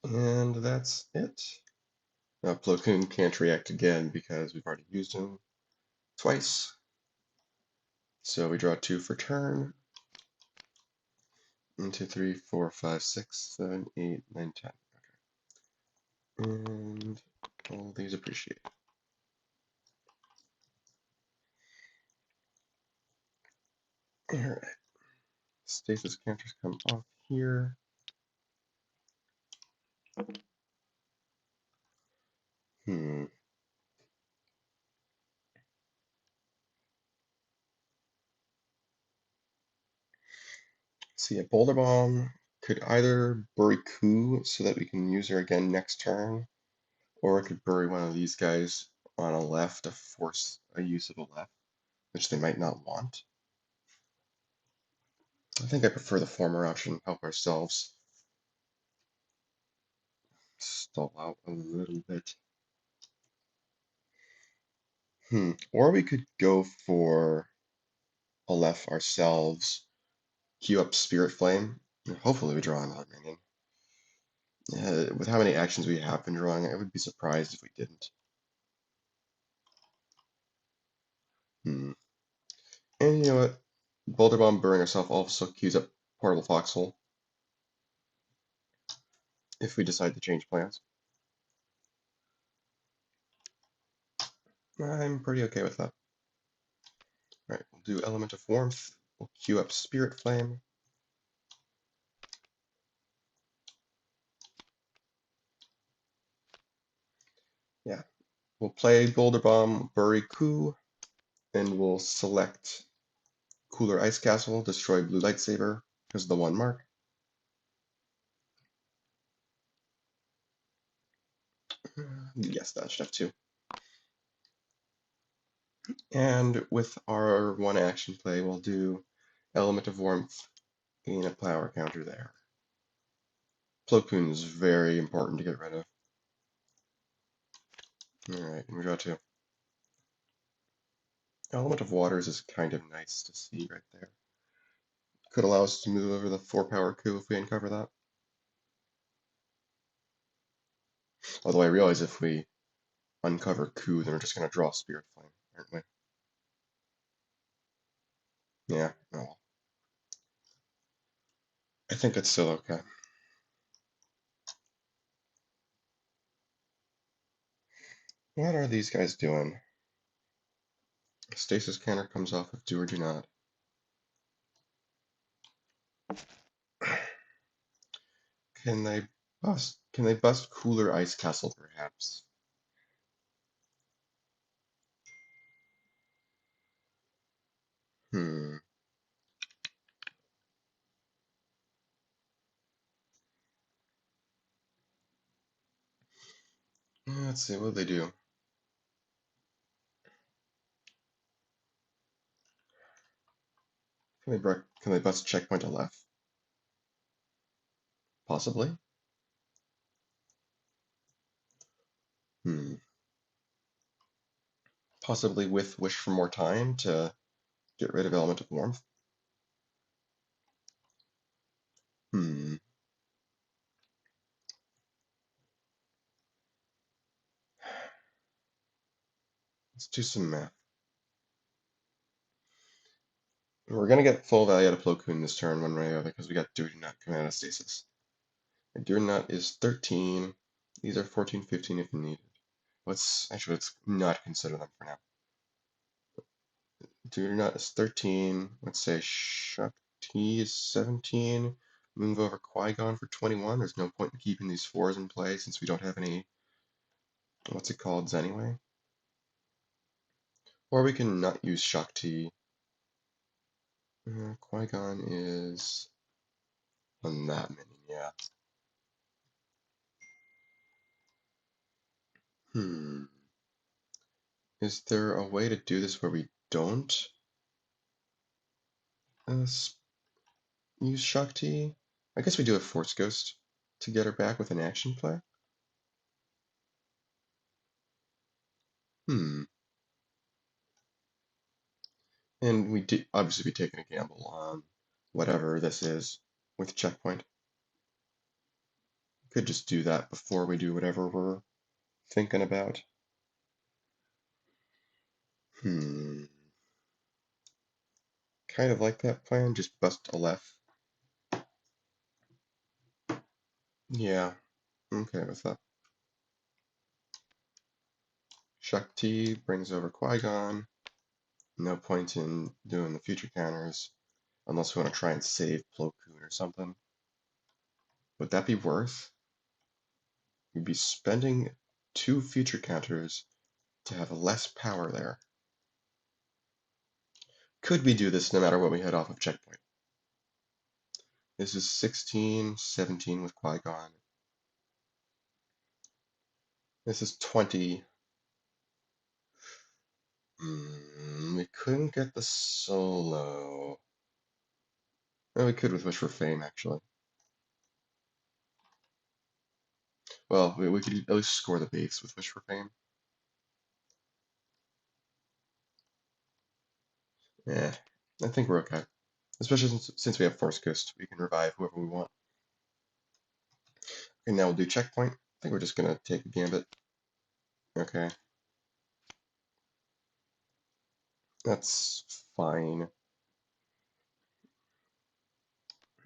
And that's it. Now Plo Koon can't react again because we've already used him twice. So we draw 2 for turn. 1, 2, 3, 4, 5, 6, 7, 8, 9, 10. Okay. And all these appreciate. Alright. Stasis counters come off here. Hmm. See, a Boulder Bomb could either bury Ku so that we can use her again next turn, or it could bury one of these guys on a left to force a use of a left, which they might not want. I think I prefer the former option, help ourselves stall out a little bit. Or we could go for a left ourselves, queue up Spirit Flame, and hopefully we draw another minion. Yeah, with how many actions we have been drawing, I would be surprised if we didn't. Hmm. And you know what? Boulder Bomb burning herself also queues up Portable Foxhole if we decide to change plans. I'm pretty okay with that. Alright, we'll do Element of Warmth. We'll queue up Spirit Flame. Yeah. We'll play Boulder Bomb, bury Ku, and we'll select Cooler Ice Castle, destroy Blue Lightsaber, because of the 1 mark. Yes, that should have two. And with our one action play, we'll do Element of Warmth, gain a power counter there. Plo Koon is very important to get rid of. Alright, we draw two. Element of Waters is kind of nice to see right there. Could allow us to move over the 4-power coup if we uncover that. Although I realize if we uncover coup, then we're just going to draw Spirit Flame, aren't we? Yeah, oh well. I think it's still okay. What are these guys doing? Stasis counter comes off of do or do not. Can they bust Cooler Ice Castle perhaps? Hmm. Let's see, what do they do? Can they bust checkpoint to left? Possibly. Hmm. Possibly with Wish for More Time to get rid of Element of Warmth. Hmm. Let's do some math. We're gonna get full value out of Plo Koon this turn one way or the other because we got do not coming out of stasis. And do not is 13. These are 14, 15 if needed. Let's not consider them for now. Do not is 13. Let's say Shakti is 17. Move over Qui-Gon for 21. There's no point in keeping these 4s in play since we don't have any, what's it called, anyway. Or we can not use Shakti. Qui-Gon is on that minion, yeah. Is there a way to do this where we don't use Shakti? I guess we do a Force Ghost to get her back with an action play. And we obviously be taking a gamble on whatever this is with checkpoint. Could just do that before we do whatever we're thinking about. Kind of like that plan, just bust a left. Yeah, okay with that. Shakti brings over Qui-Gon. No point in doing the future counters unless we want to try and save Plo Koon or something. Would that be worth? We'd be spending 2 future counters to have less power there. Could we do this no matter what we head off of checkpoint? This is 16, 17 with Qui-Gon. This is 20. We couldn't get the solo. Well, we could with Wish for Fame, actually. Well, we could at least score the base with Wish for Fame. Yeah, I think we're okay. Especially since we have Force Ghost, we can revive whoever we want. Okay, now we'll do checkpoint. I think we're just gonna take a gambit. Okay. That's fine.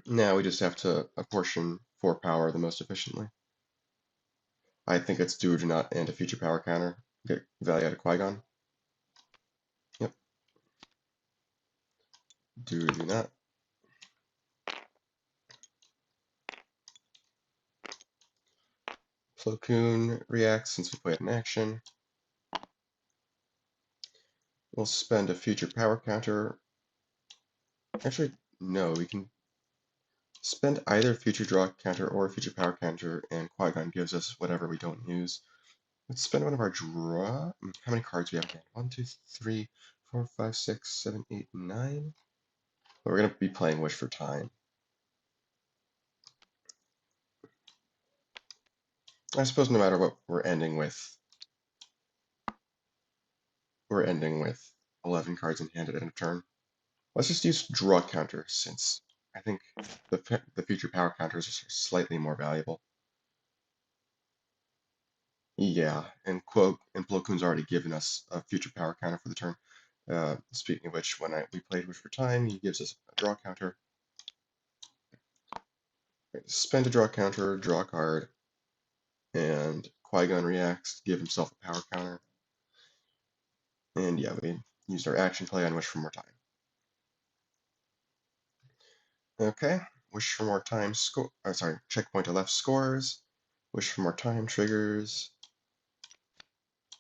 Now we just have to apportion 4 power the most efficiently. I think it's do or do not and a future power counter. Get value out of Qui-Gon. Yep. Do or do not. Plo Koon reacts since we play it in action. We'll spend a future power counter. Actually, no, we can spend either future draw counter or a future power counter, and Qui-Gon gives us whatever we don't use. Let's spend one of our draw. How many cards do we have in hand? 1, 2, 3, 4, 5, 6, 7, 8, 9. But we're going to be playing Wish for Time. I suppose no matter what, we're ending with 11 cards in hand at end of turn. Let's just use draw counter since I think the future power counters are slightly more valuable. Yeah, and Plo Koon's already given us a future power counter for the turn. Speaking of which, when we played Wish for Time, he gives us a draw counter. Spend a draw counter, draw a card, and Qui-Gon reacts to give himself a power counter. And yeah, we used our action play on Wish for More Time. Okay, Wish for More Time checkpoint to left scores. Wish for More Time triggers.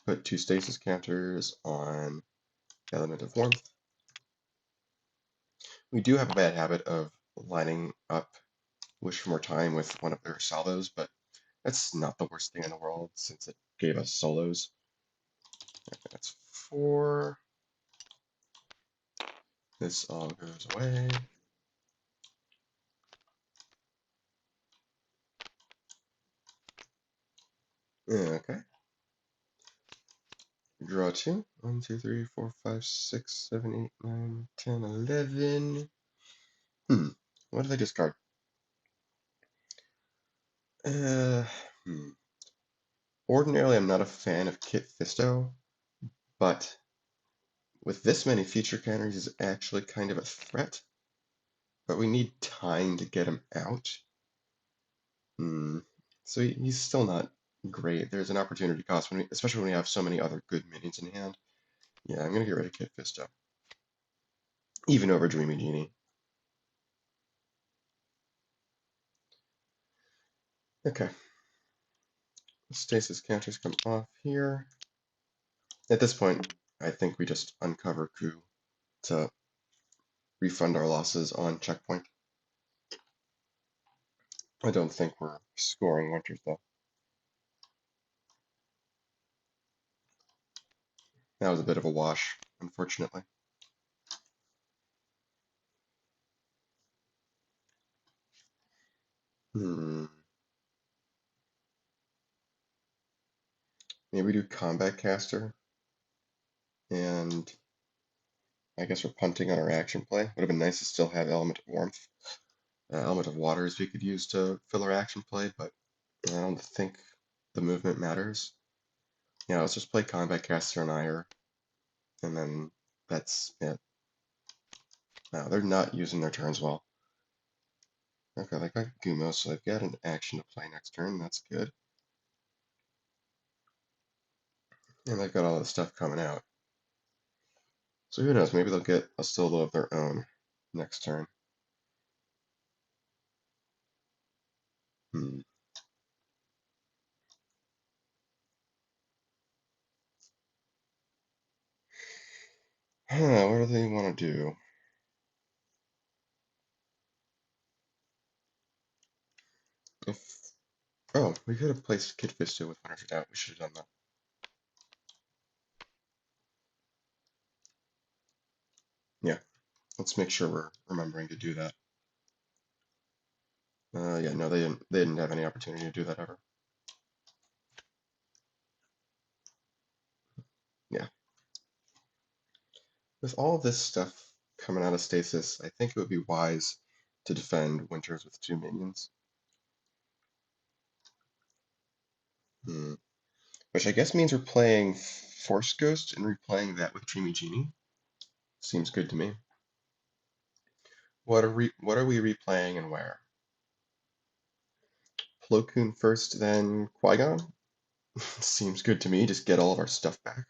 Put 2 stasis counters on Element of Warmth. We do have a bad habit of lining up Wish for More Time with one of their salvos, but that's not the worst thing in the world since it gave us solos. Okay, that's 4. This all goes away. Okay. Draw 2. 1, 2, 3, 4, 5, 6, 7, 8, 9, 10, 11. What did I discard? Uh, hmm. Ordinarily, I'm not a fan of Kit Fisto, but with this many feature counters, he's actually kind of a threat. But we need time to get him out. So he's still not great. There's an opportunity cost, especially when we have so many other good minions in hand. Yeah, I'm going to get rid of Kit Fisto. Even over Dreamy Jeanie. Okay. Stasis counters come off here. At this point, I think we just uncover Coup to refund our losses on checkpoint. I don't think we're scoring Winters, though. That was a bit of a wash, unfortunately. Maybe we do Combat Caster, and I guess we're punting on our action play. Would have been nice to still have Element of Warmth. Element of Waters we could use to fill our action play, but I don't think the movement matters. Yeah, let's just play Combat Caster and Ire, and then that's it. Now, they're not using their turns well. Okay, they got Gumo, so they've got an action to play next turn. That's good. And they've got all this stuff coming out. So who knows, maybe they'll get a solo of their own next turn. What do they want to do? Oh, we could have placed Kid Fisto with Winter's out. We should have done that. Yeah, let's make sure we're remembering to do that. Yeah, no, they didn't have any opportunity to do that ever. Yeah. With all this stuff coming out of stasis, I think it would be wise to defend Winters with 2 minions. Which I guess means we're playing Force Ghost and replaying that with Dreamy Jeanie. Seems good to me. What are we replaying and where? Plo Koon first, then Qui-Gon? Seems good to me. Just get all of our stuff back.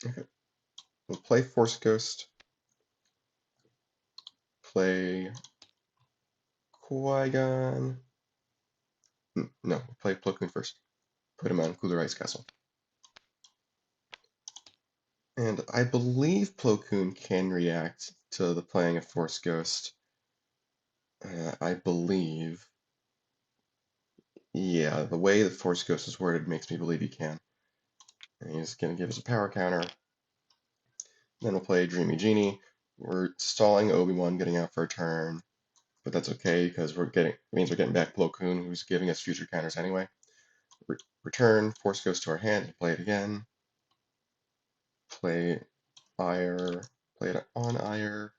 Okay. We'll play Force Ghost. Play Qui-Gon. No, we'll play Plo Koon first. Put him on Cooler Ice Castle. And I believe Plo Koon can react to the playing of Force Ghost. I believe. Yeah, the way the Force Ghost is worded makes me believe he can. And he's going to give us a power counter. Then we'll play Dreamy Jeanie. We're stalling Obi-Wan getting out for a turn, but that's okay because it means we're getting back Plo Koon, who's giving us future counters anyway. Return, Force Ghost to our hand, play it again. Play Ire, play it on Ire,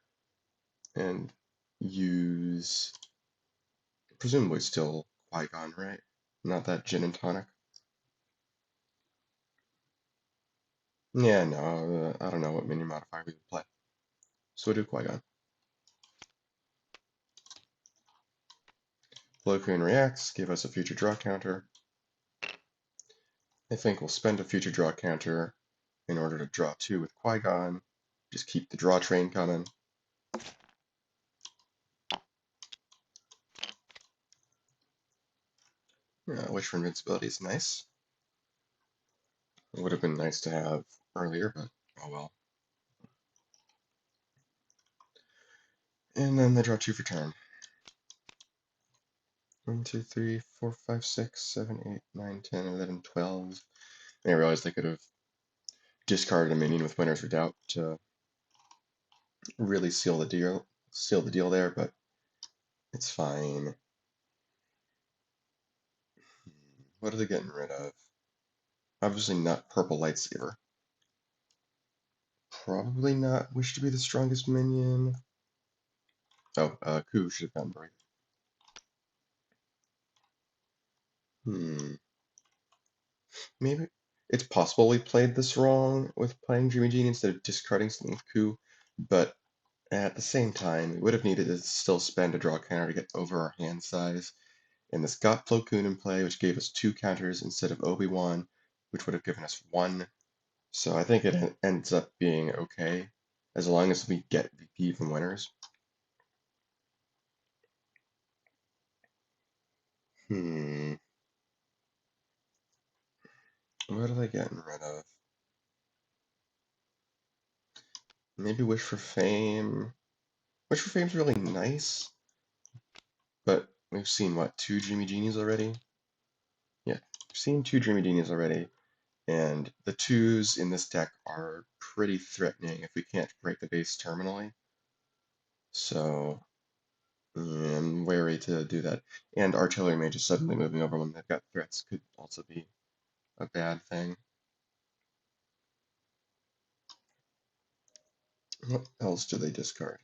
and use presumably still Qui-Gon, right? Not that Djinn and Tonic. Yeah, no, I don't know what minion modifier we would play. So we'll do Qui-Gon. Plo Koon reacts, give us a future draw counter. I think we'll spend a future draw counter in order to draw 2 with Qui-Gon. Just keep the draw train coming. Wish for Invincibility is nice. It would have been nice to have earlier, but oh well. And then they draw 2 for turn. 1, 2, 3, 4, 5, 6, 7, 8, 9, 10, 11, 12. And I realized they could have discarded a minion with Winner's Redoubt to really seal the deal there, but it's fine. What are they getting rid of? Obviously not purple lightsaber. Probably not wish to be the strongest minion. Oh, Ku should have gotten break. Maybe it's possible we played this wrong with playing Dreamy Jeanie instead of discarding something with Ku, but at the same time, we would have needed to still spend a draw counter to get over our hand size. And this got Plo Koon in play, which gave us 2 counters instead of Obi-Wan, which would have given us 1. So I think it ends up being okay, as long as we get VP from winners. What are they getting rid of? Maybe Wish for Fame. Wish for Fame's really nice, but we've seen, what, 2 Dreamy Jeanies already? Yeah, we've seen 2 Dreamy Jeanies already, and the 2s in this deck are pretty threatening if we can't break the base terminally. So, yeah, I'm wary to do that. And Artillery Mage is suddenly moving over when they've got threats could also be a bad thing. What else do they discard?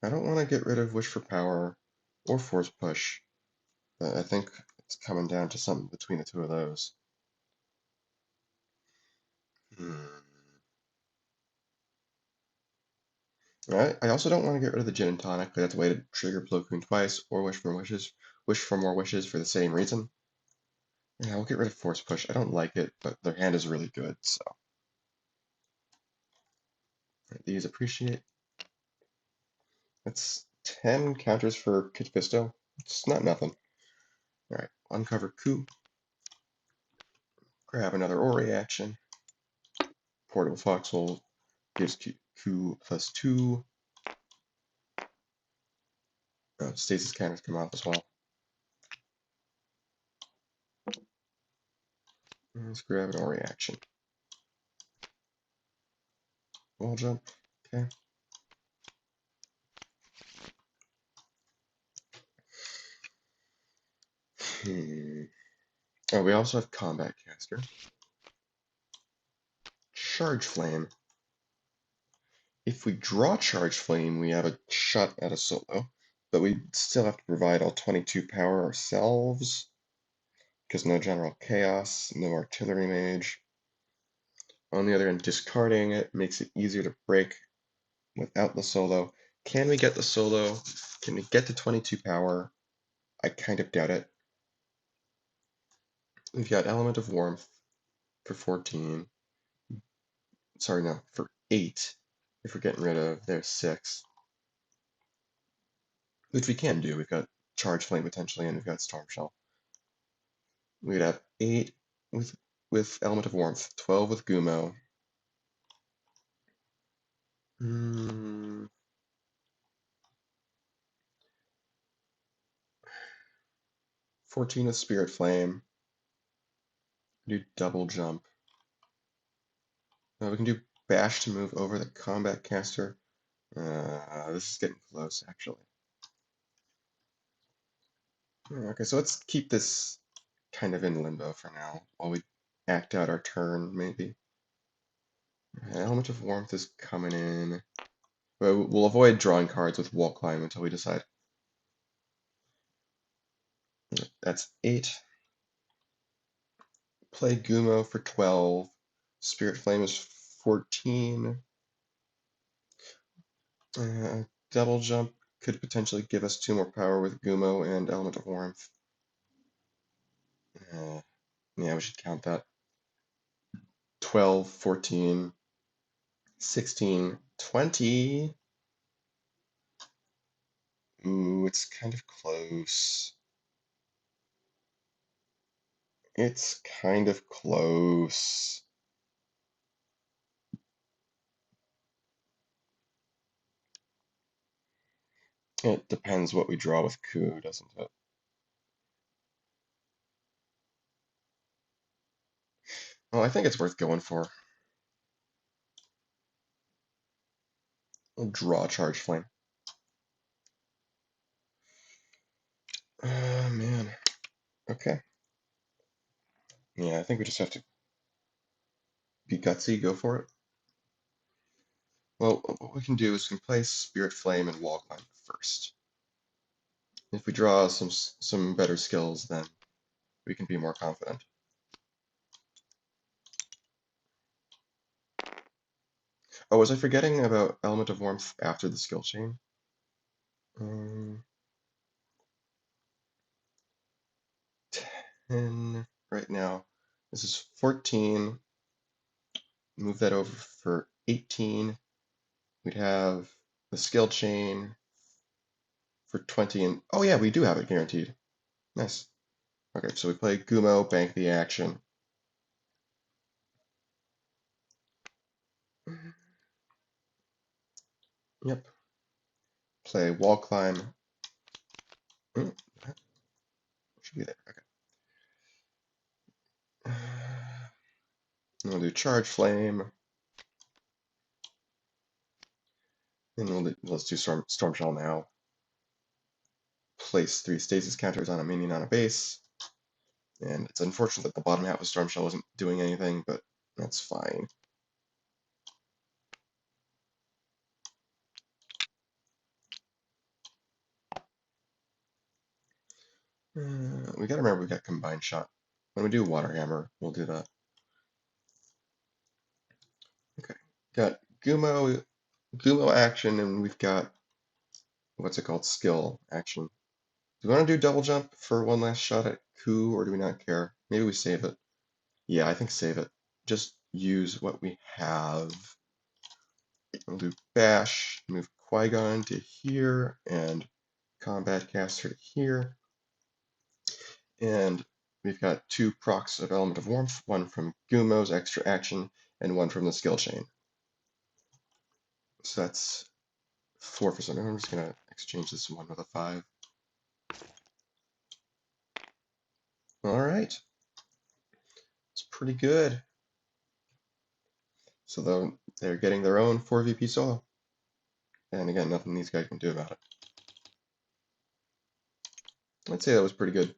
I don't want to get rid of Wish for Power or Force Push, but I think it's coming down to something between the 2 of those. I also don't want to get rid of the Djinn and Tonic, but that's a way to trigger Plo Koon twice, or wish for more wishes for the same reason. Yeah, we'll get rid of Force Push. I don't like it, but their hand is really good, so. These appreciate. That's 10 counters for Kit Fisto. It's not nothing. Alright, uncover Ku. Grab another Ori action. Portable Foxhole gives Ku +2. Stasis counters come off as well. Let's grab an Ori action. Wall jump. Okay. Oh, we also have Combat Caster. Charge Flame. If we draw Charge Flame, we have a shot at a solo, but we still have to provide all 22 power ourselves, because no General Chaos, no Artillery Mage. On the other end, discarding it makes it easier to break without the solo. Can we get the solo? Can we get to 22 power? I kind of doubt it. We've got Element of Warmth for 14. Sorry, no, for 8. If we're getting rid of their 6. Which we can do. We've got Charge Flame potentially, and we've got Storm Shell. We'd have 8 with Element of Warmth, 12 with Gumo. 14 with Spirit Flame. Do double jump. We can do bash to move over the combat caster. This is getting close, actually. Okay, so let's keep this kind of in limbo for now, while we act out our turn, maybe. Element of Warmth is coming in. We'll avoid drawing cards with Wall Climb until we decide. That's 8. Play Gumo for 12. Spirit Flame is 14. Double Jump could potentially give us 2 more power with Gumo and Element of Warmth. Yeah, we should count that. 12, 14, 16, 20. Ooh, it's kind of close. It's kind of close. It depends what we draw with Ku, doesn't it? Well, I think it's worth going for. We'll draw Charge Flame. Man. Okay. Yeah, I think we just have to be gutsy, go for it. Well, what we can do is we can play Spirit Flame and Wall Climb first. If we draw some better skills, then we can be more confident. Oh, was I forgetting about Element of Warmth after the skill chain? 10 right now. This is 14. Move that over for 18. We'd have the skill chain for 20, and oh yeah, we do have it guaranteed. Nice. Okay, so we play Gumo, bank the action. Yep. Play Wall Climb. Should be there. Okay. We'll do Charge Flame. And let's do Storm Shell now. Place 3 stasis counters on a minion on a base. And it's unfortunate that the bottom half of Storm Shell wasn't doing anything, but that's fine. We gotta remember we got Combined Shot. When we do Water Hammer, we'll do that. Okay, got Gumo action, and we've got, what's it called, skill action. Do we want to do double jump for one last shot at Ku, or do we not care? Maybe we save it. Yeah, I think save it. Just use what we have. We'll do bash, move Qui-Gon to here, and combat caster to here. And we've got 2 procs of Element of Warmth, one from Gumo's extra action, and one from the skill chain. So that's 4 for something. I'm just gonna exchange this 1 with a 5. Alright. It's pretty good. So they're getting their own 4VP solo. And again, nothing these guys can do about it. I'd say that was pretty good.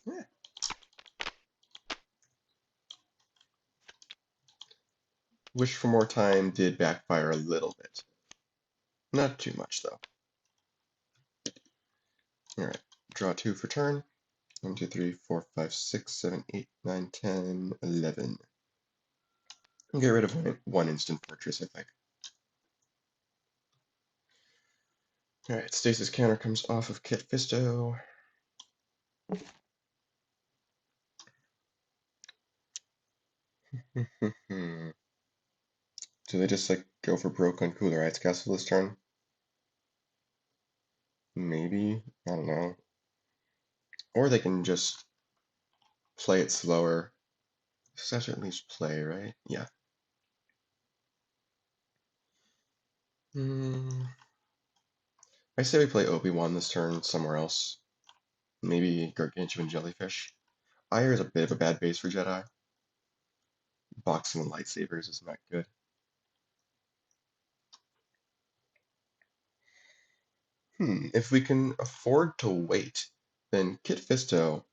Yeah. Wish for More Time did backfire a little bit. Not too much, though. Alright, draw 2 for turn. 1, 2, 3, 4, 5, 6, 7, 8, 9, 10, 11. And get rid of one instant fortress, I think. Alright, stasis counter comes off of Kit Fisto. Do they just like go for broke on Cooler Ice Castle this turn? Maybe, I don't know. Or they can just play it slower. Such at least play, right? Yeah. I say we play Obi-Wan this turn somewhere else. Maybe Gargantuan Jellyfish. Ire is a bit of a bad base for Jedi. Boxing and lightsabers is not good. If we can afford to wait, then Kit Fisto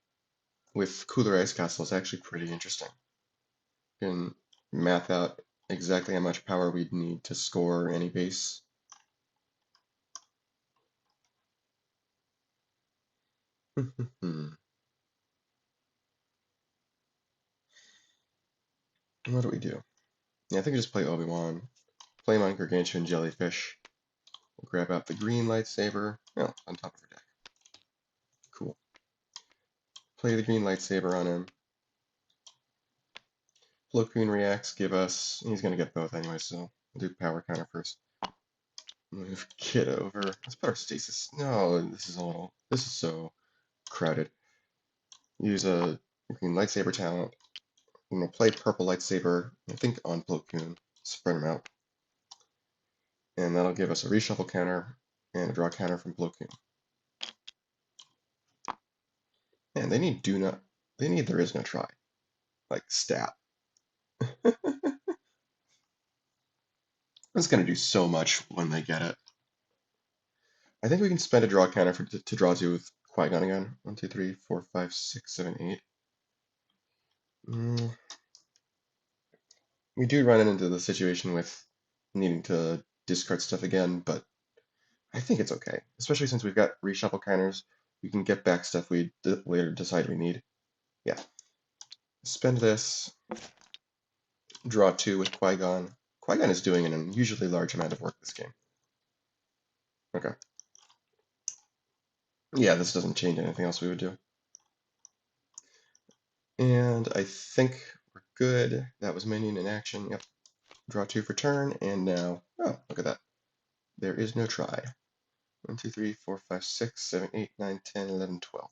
with Cooler Ice Castle is actually pretty interesting. You can math out exactly how much power we'd need to score any base. What do we do? Yeah, I think we just play Obi-Wan. Play my Gargantuan Jellyfish. We'll grab out the green lightsaber. Oh, on top of her deck. Cool. Play the green lightsaber on him. Plo Koon reacts, give us... He's going to get both anyway, so we'll do power counter first. Move Kid over. Let's put our stasis. No, this is so crowded. Use a green lightsaber talent. I'm going to play purple lightsaber, I think on Plo Koon. Spread them out. And that'll give us a reshuffle counter and a draw counter from Plo Koon. And they need there is no try. Like stat. It's going to do so much when they get it. I think we can spend a draw counter to draw two with Qui-Gon again. 1, 2, 3, 4, 5, 6, 7, 8. We do run into the situation with needing to discard stuff again, but I think it's okay. Especially since we've got reshuffle counters, we can get back stuff we later decide we need. Yeah. Spend this, draw two with Qui-Gon. Qui-Gon is doing an unusually large amount of work this game. Okay. Yeah, this doesn't change anything else we would do. And I think we're good. That was minion in action. Yep. Draw two for turn, and now, oh, look at that. There is no try. 1, 2, 3, 4, 5, 6, 7, 8, 9, 10, 11, 12.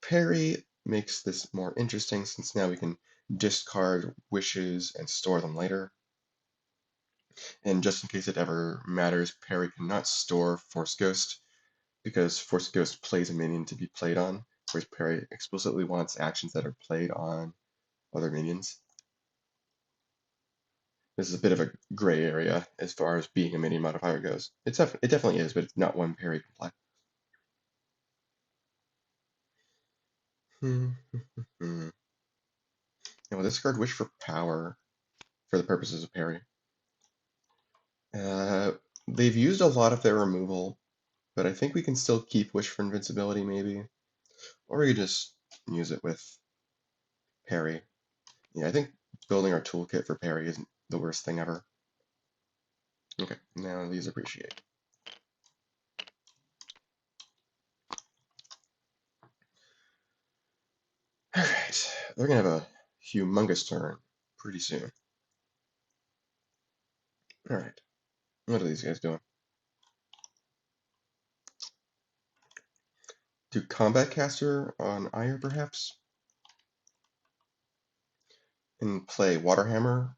Peri makes this more interesting since now we can discard wishes and store them later. And just in case it ever matters, Peri cannot store Force Ghost because Force Ghost plays a minion to be played on, whereas Peri explicitly wants actions that are played on other minions. This is a bit of a gray area as far as being a minion modifier goes. It definitely is, but it's not one Peri can play. Now we'll discard Wish for Power for the purposes of Peri. They've used a lot of their removal, but I think we can still keep Wish for Invincibility maybe. Or we could just use it with Peri. Yeah, I think building our toolkit for Peri isn't the worst thing ever. Okay, now these appreciate. Alright, they're gonna have a humongous turn pretty soon. Alright, what are these guys doing? Do Combat Caster on Ire, perhaps? And play Waterhammer,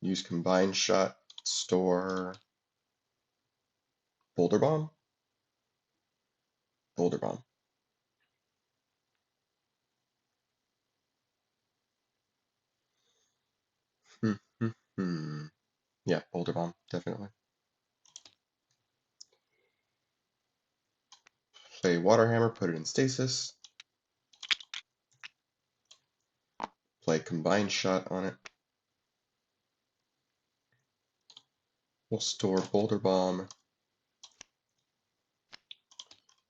use Combined Shot, store Boulder Bomb? Boulder Bomb. Yeah, Boulder Bomb, definitely. Play Waterhammer, put it in stasis. Play Combined Shot on it. We'll store Boulder Bomb.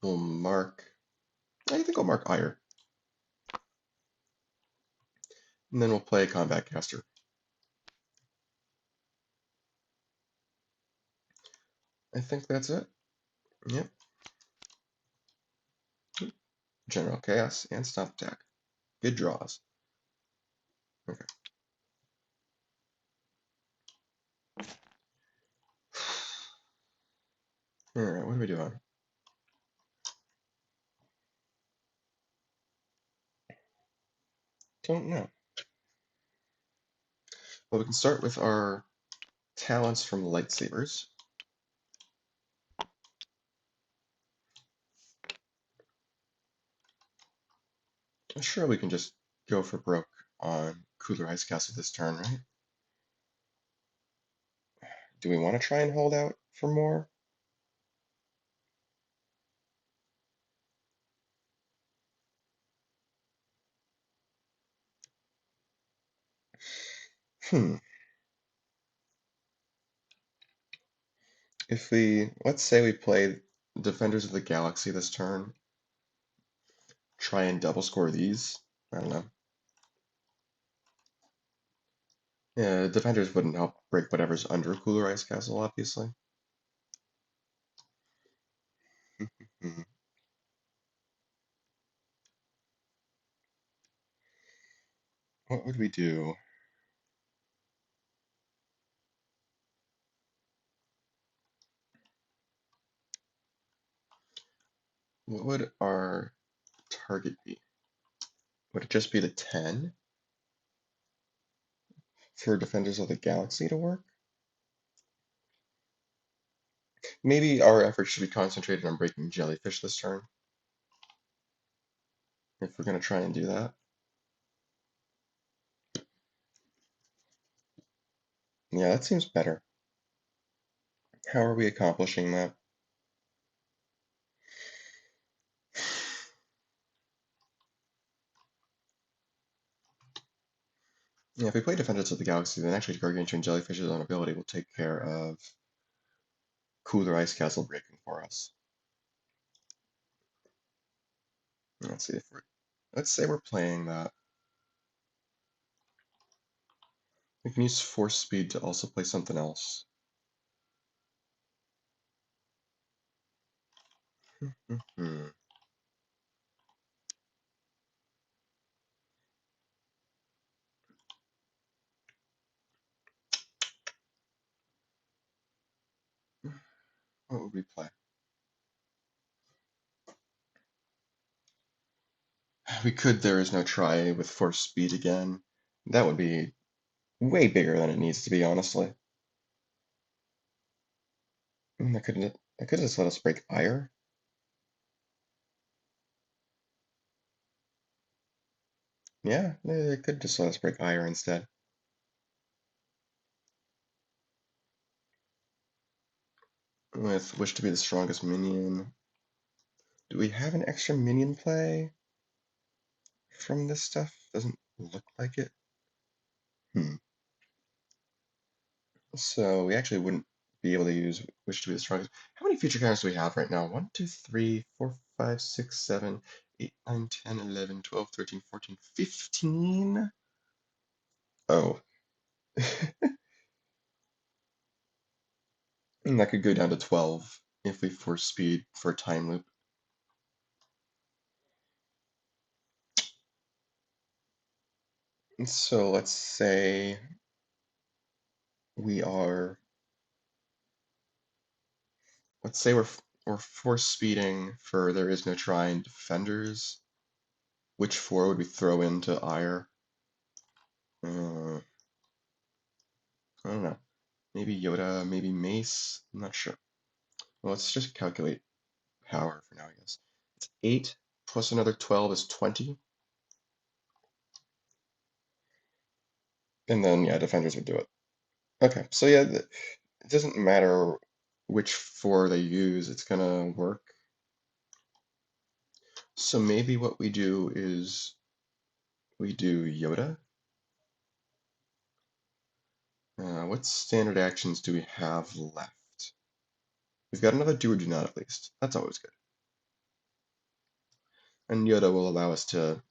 We'll mark... I think I'll mark Ire. And then we'll play Combat Caster. I think that's it. Yep. General Chaos and Stop Attack. Good draws. Okay. Alright, what are we doing? Don't know. Well, we can start with our talents from Lightsabers. Sure, we can just go for broke on Cooler Ice Castle this turn, right? Do we want to try and hold out for more? Hmm. If we, let's say we play Defenders of the Galaxy this turn, try and double score these. I don't know. Yeah, Defenders wouldn't help break whatever's under Cooler Ice Castle, obviously. Hmm. What would we do? What would our target be? Would it just be the 10 for Defenders of the Galaxy to work? Maybe our efforts should be concentrated on breaking Jellyfish this turn, if we're going to try and do that. Yeah, that seems better. How are we accomplishing that? Yeah, if we play Defenders of the Galaxy, then actually Gargantuan Jellyfish's own ability will take care of Cooler Ice Castle breaking for us. Let's see if we're, let's say we're playing that. We can use Force Speed to also play something else. Hmm. What would we play? We could There Is No Try with Force Speed again. That would be way bigger than it needs to be, honestly. That could just let us break Ire. Yeah, it could just let us break Ire instead. With Wish to be the strongest minion. Do we have an extra minion play from this stuff? Doesn't look like it. Hmm. So we actually wouldn't be able to use Wish to be the strongest. How many feature counters do we have right now? 1, 2, 3, 4, 5, 6, 7, 8, 9, 10, 11, 12, 13, 14, 15? Oh. And that could go down to 12 if we force speed for a time loop. And so let's say we are, let's say we're force speeding for There Is No Try and Defenders. Which 4 would we throw into Ire? I don't know. Maybe Yoda, maybe Mace. I'm not sure. Well, let's just calculate power for now, I guess. It's 8 plus another 12 is 20. And then, yeah, Defenders would do it. Okay, so yeah, it doesn't matter which 4 they use, it's gonna work. So maybe what we do is we do Yoda. What standard actions do we have left? We've got another do or do not at least. That's always good. And Yoda will allow us to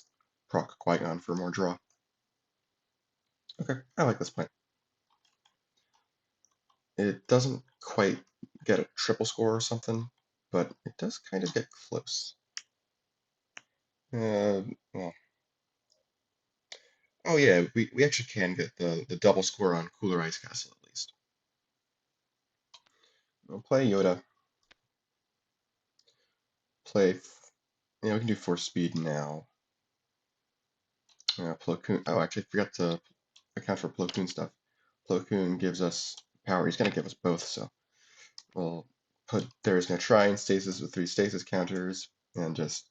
proc Qui-Gon for more draw. Okay, I like this plan. It doesn't quite get a triple score or something, but it does kind of get close. Well, oh yeah, we actually can get the double score on Cooler Ice Castle at least. We'll play Yoda. Yeah, we can do Force Speed now. Plo Koon, oh, actually, I forgot to account for Plo Koon stuff. Plo Koon gives us power. He's going to give us both, so we'll put There Is No Try in stasis with 3 stasis counters and just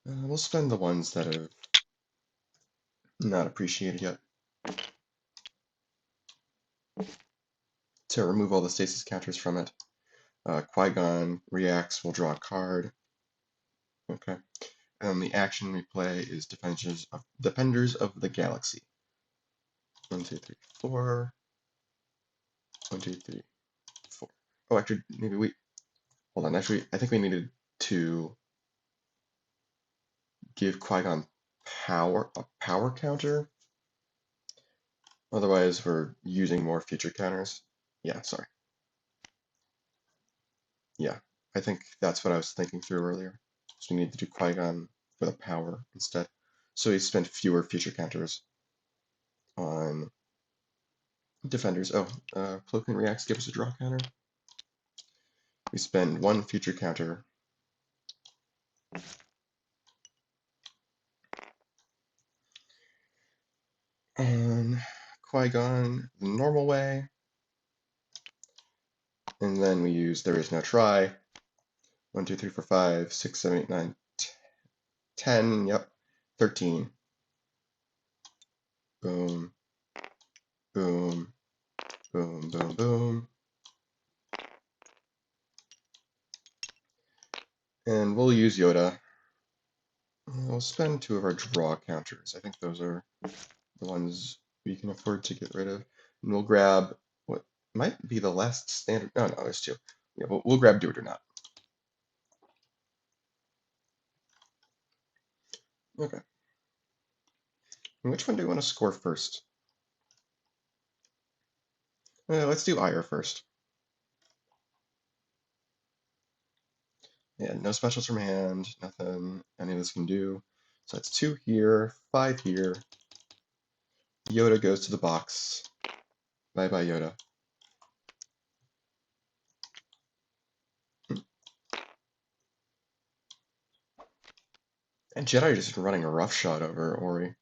We'll spend the ones that have not appreciated yet to remove all the stasis counters from it. Qui-Gon reacts, we'll draw a card. Okay. And the action we play is Defenders of the Galaxy. 1, 2, 3, 4. 1, 2, 3, 4. Oh, actually, maybe we. Hold on. Actually, I think we needed to give Qui-Gon a power counter. Otherwise, we're using more future counters. Yeah, sorry. Yeah, I think that's what I was thinking through earlier. So we need to do Qui-Gon with a power instead. So we spend fewer future counters on defenders. Oh, Cloaking Reacts give us a draw counter. We spend one future counter on Qui-Gon the normal way. And then we use There Is No Try. 1, 2, 3, 4, 5, 6, 7, 8, 9, 10. Yep. 13. Boom. Boom. Boom, boom, boom. And we'll use Yoda. We'll spend 2 of our draw counters. I think those are the ones we can afford to get rid of. And we'll grab what might be the last standard. Oh, no, there's 2. Yeah, we'll grab Do It or Not. Okay. And which one do we want to score first? Let's do Ire first. Yeah, no specials from hand, nothing any of this can do. So that's 2 here, 5 here. Yoda goes to the box. Bye bye, Yoda. And Jedi just running a roughshod over Ori.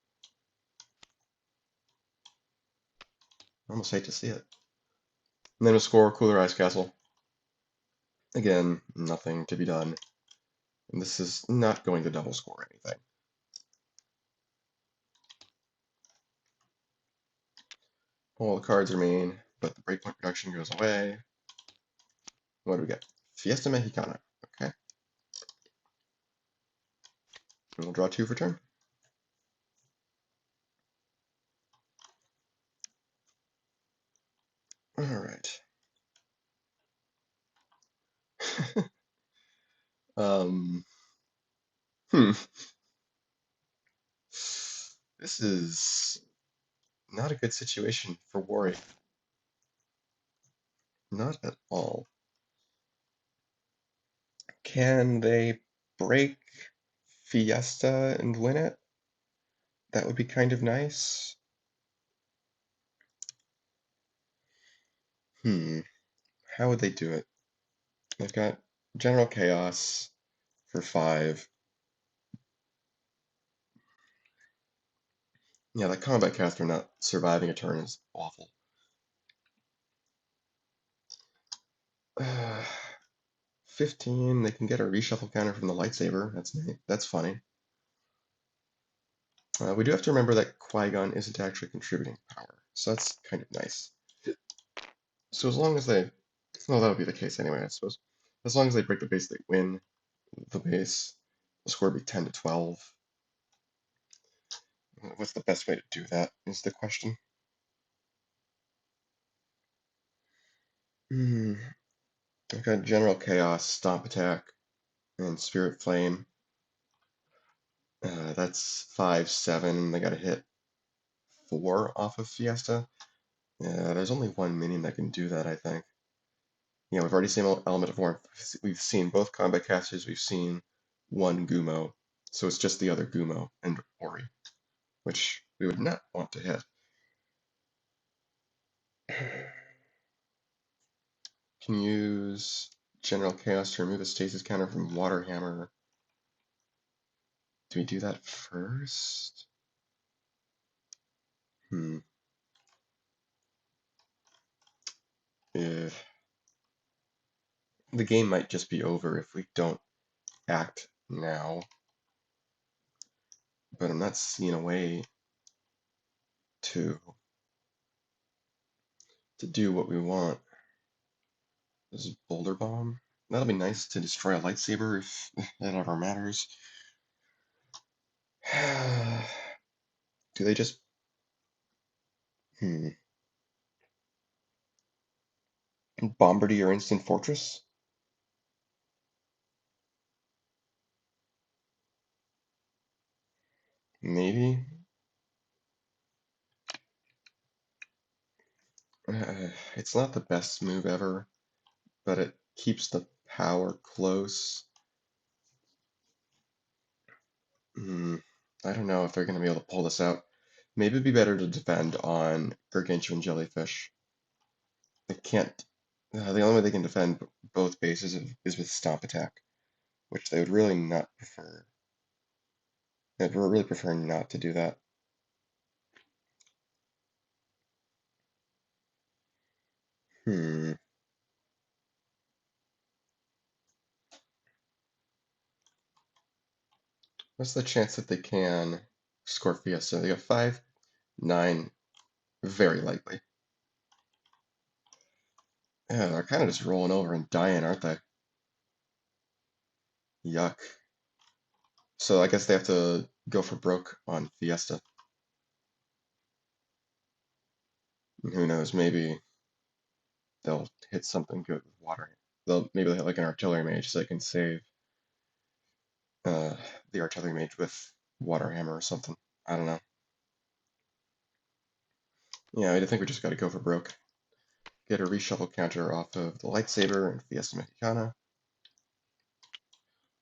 I almost hate to see it. And then we'll score Cooler Ice Castle. Again, nothing to be done. And this is not going to double score anything. All the cards remain, but the breakpoint production goes away. What do we get? Fiesta Mexicana. Okay. And we'll draw 2 for turn. Alright. Hmm. This is not a good situation for Wari. Not at all. Can they break Fiesta and win it? That would be kind of nice. How would they do it? They've got General Chaos for 5. Yeah, that combat caster not surviving a turn is awful. 15, they can get a reshuffle counter from the lightsaber. That's neat. That's funny. We do have to remember that Qui-Gon isn't actually contributing power, so that's kind of nice. So as long as they, well, that would be the case anyway, I suppose. As long as they break the base, they win the base. The score would be 10 to 12. What's the best way to do that is the question. I've got General Chaos, Stomp Attack, and Spirit Flame. That's 5, 7. They got to hit 4 off of Fiesta. Yeah, there's only one minion that can do that, I think. Yeah, we've already seen Element of Warmth. We've seen both combat casters. We've seen one Gumo. So it's just the other Gumo and Ori, which we would not want to hit. Can use General Chaos to remove a stasis counter from Water Hammer. Do we do that first? If the game might just be over if we don't act now. but I'm not seeing a way to do what we want. This is Boulder Bomb. That'll be nice to destroy a lightsaber if that ever matters. Do they just... Bombardier Instant Fortress? Maybe? It's not the best move ever, but it keeps the power close. I don't know if they're going to be able to pull this out. Maybe it'd be better to defend on Gargantuan Jellyfish. They can't. The only way they can defend both bases is with Stomp Attack, which they would really not prefer. They'd really prefer not to do that. What's the chance that they can score Fiesta? They got 5, 9, very likely. Yeah, they're kind of just rolling over and dying, aren't they? Yuck. So I guess they have to go for broke on Fiesta. And who knows, maybe they'll hit something good with water. Maybe they'll hit like an artillery mage so they can save the artillery mage with water hammer or something. I don't know. Yeah, I think we just got to go for broke. Get a reshuffle counter off of the lightsaber and Fiesta Mexicana.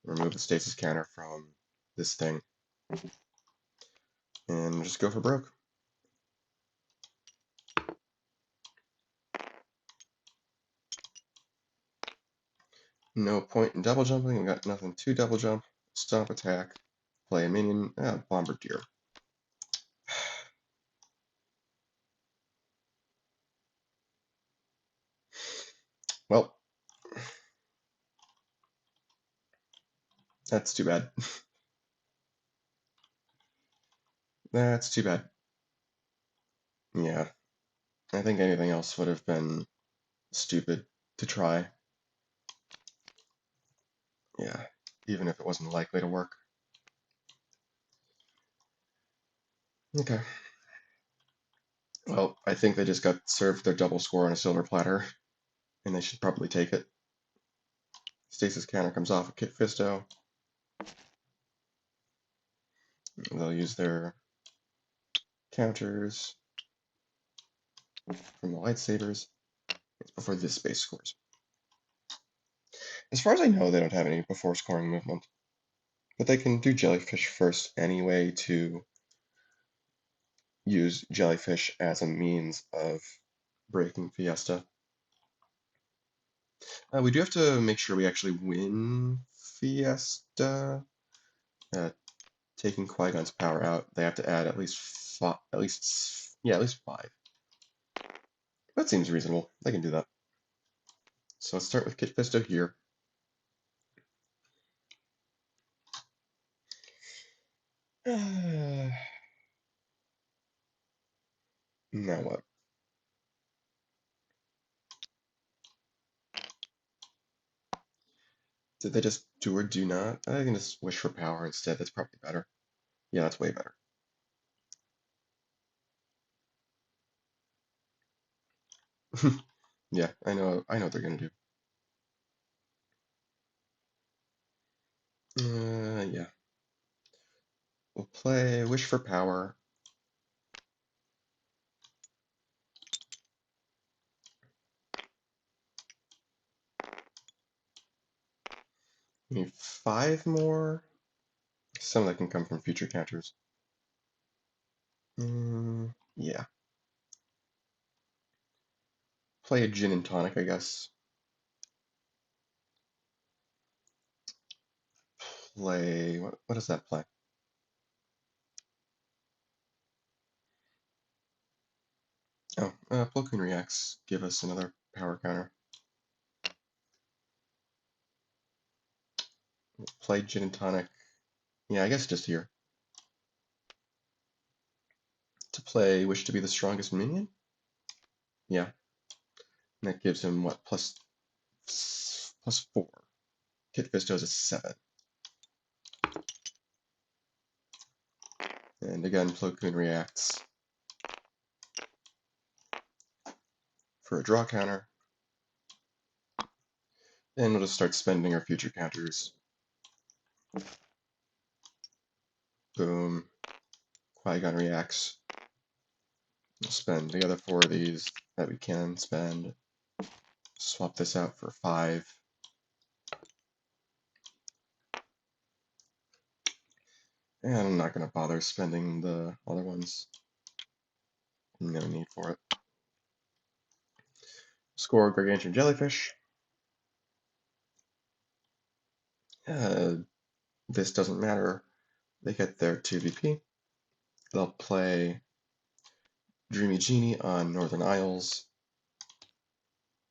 Remove the stasis counter from this thing. And just go for broke. No point in double jumping. We got nothing to double jump. Stomp attack. Play a minion. Bombardier. Well, that's too bad. That's too bad. Yeah, I think anything else would have been stupid to try. Yeah, even if it wasn't likely to work. Okay. Well, I think they just got served their double score on a silver platter, and they should probably take it. Stasis counter comes off a Kit Fisto. They'll use their counters from the lightsabers. It's before this base scores. As far as I know, they don't have any before scoring movement. But they can do jellyfish first anyway to use jellyfish as a means of breaking Fiesta. We do have to make sure we actually win Fiesta. Taking Qui-Gon's power out, they have to add at least 5, at least 5. That seems reasonable. They can do that. So let's start with Kit Fisto here. Now what? Did they just do or do not? I can just wish for power instead. That's probably better. Yeah, that's way better. Yeah, I know what they're gonna do. Yeah. We'll play Wish for Power. We need 5 more. Some that can come from future counters. Yeah. Play a Djinn and Tonic, I guess. Play... What does that play? Oh, Plo Koon reacts. Give us another power counter. Play Djinn and Tonic. Yeah, I guess just here. play Wish to be the strongest minion? Yeah. And that gives him what, +4. Kit Fisto is a 7. And again, Plo Koon reacts for a draw counter. And we'll just start spending our future counters. Boom. Qui-Gon reacts. We'll spend the other 4 of these that we can spend. Swap this out for 5. And I'm not going to bother spending the other ones. No need for it. Score Gargantuan Jellyfish. This doesn't matter. They get their 2 VP. They'll play Dreamy Jeanie on Northern Isles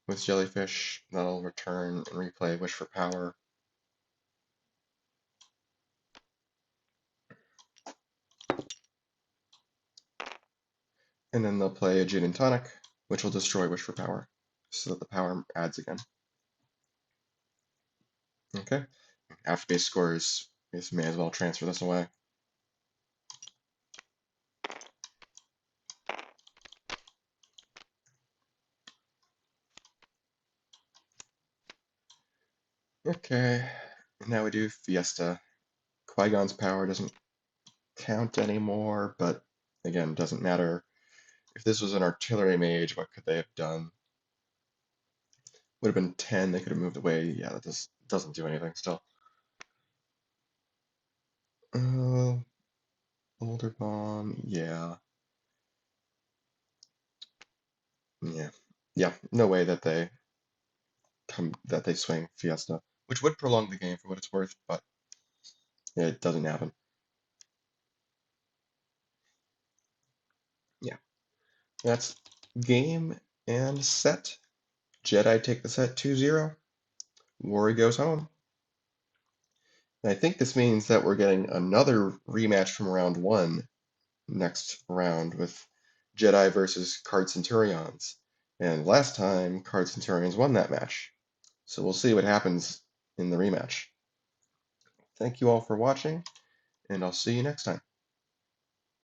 with Jellyfish. That'll return and replay Wish for Power. And then they'll play a Djinn and Tonic, which will destroy Wish for Power, so that the power adds again. Okay. After base scores, we just may as well transfer this away. Okay, now we do Fiesta. Qui-Gon's power doesn't count anymore, but again, doesn't matter. If this was an artillery mage, what could they have done? Would have been 10, they could have moved away. Yeah, that just doesn't do anything still. Boulder Bomb, yeah. Yeah, no way that they swing Fiesta, which would prolong the game for what it's worth, but it doesn't happen. Yeah, that's game and set. Jedi take the set 2-0. Ori goes home. And I think this means that we're getting another rematch from round 1 next round with Jedi versus Card Centurions. And last time, Card Centurions won that match. So we'll see what happens in the rematch. Thank you all for watching, and I'll see you next time.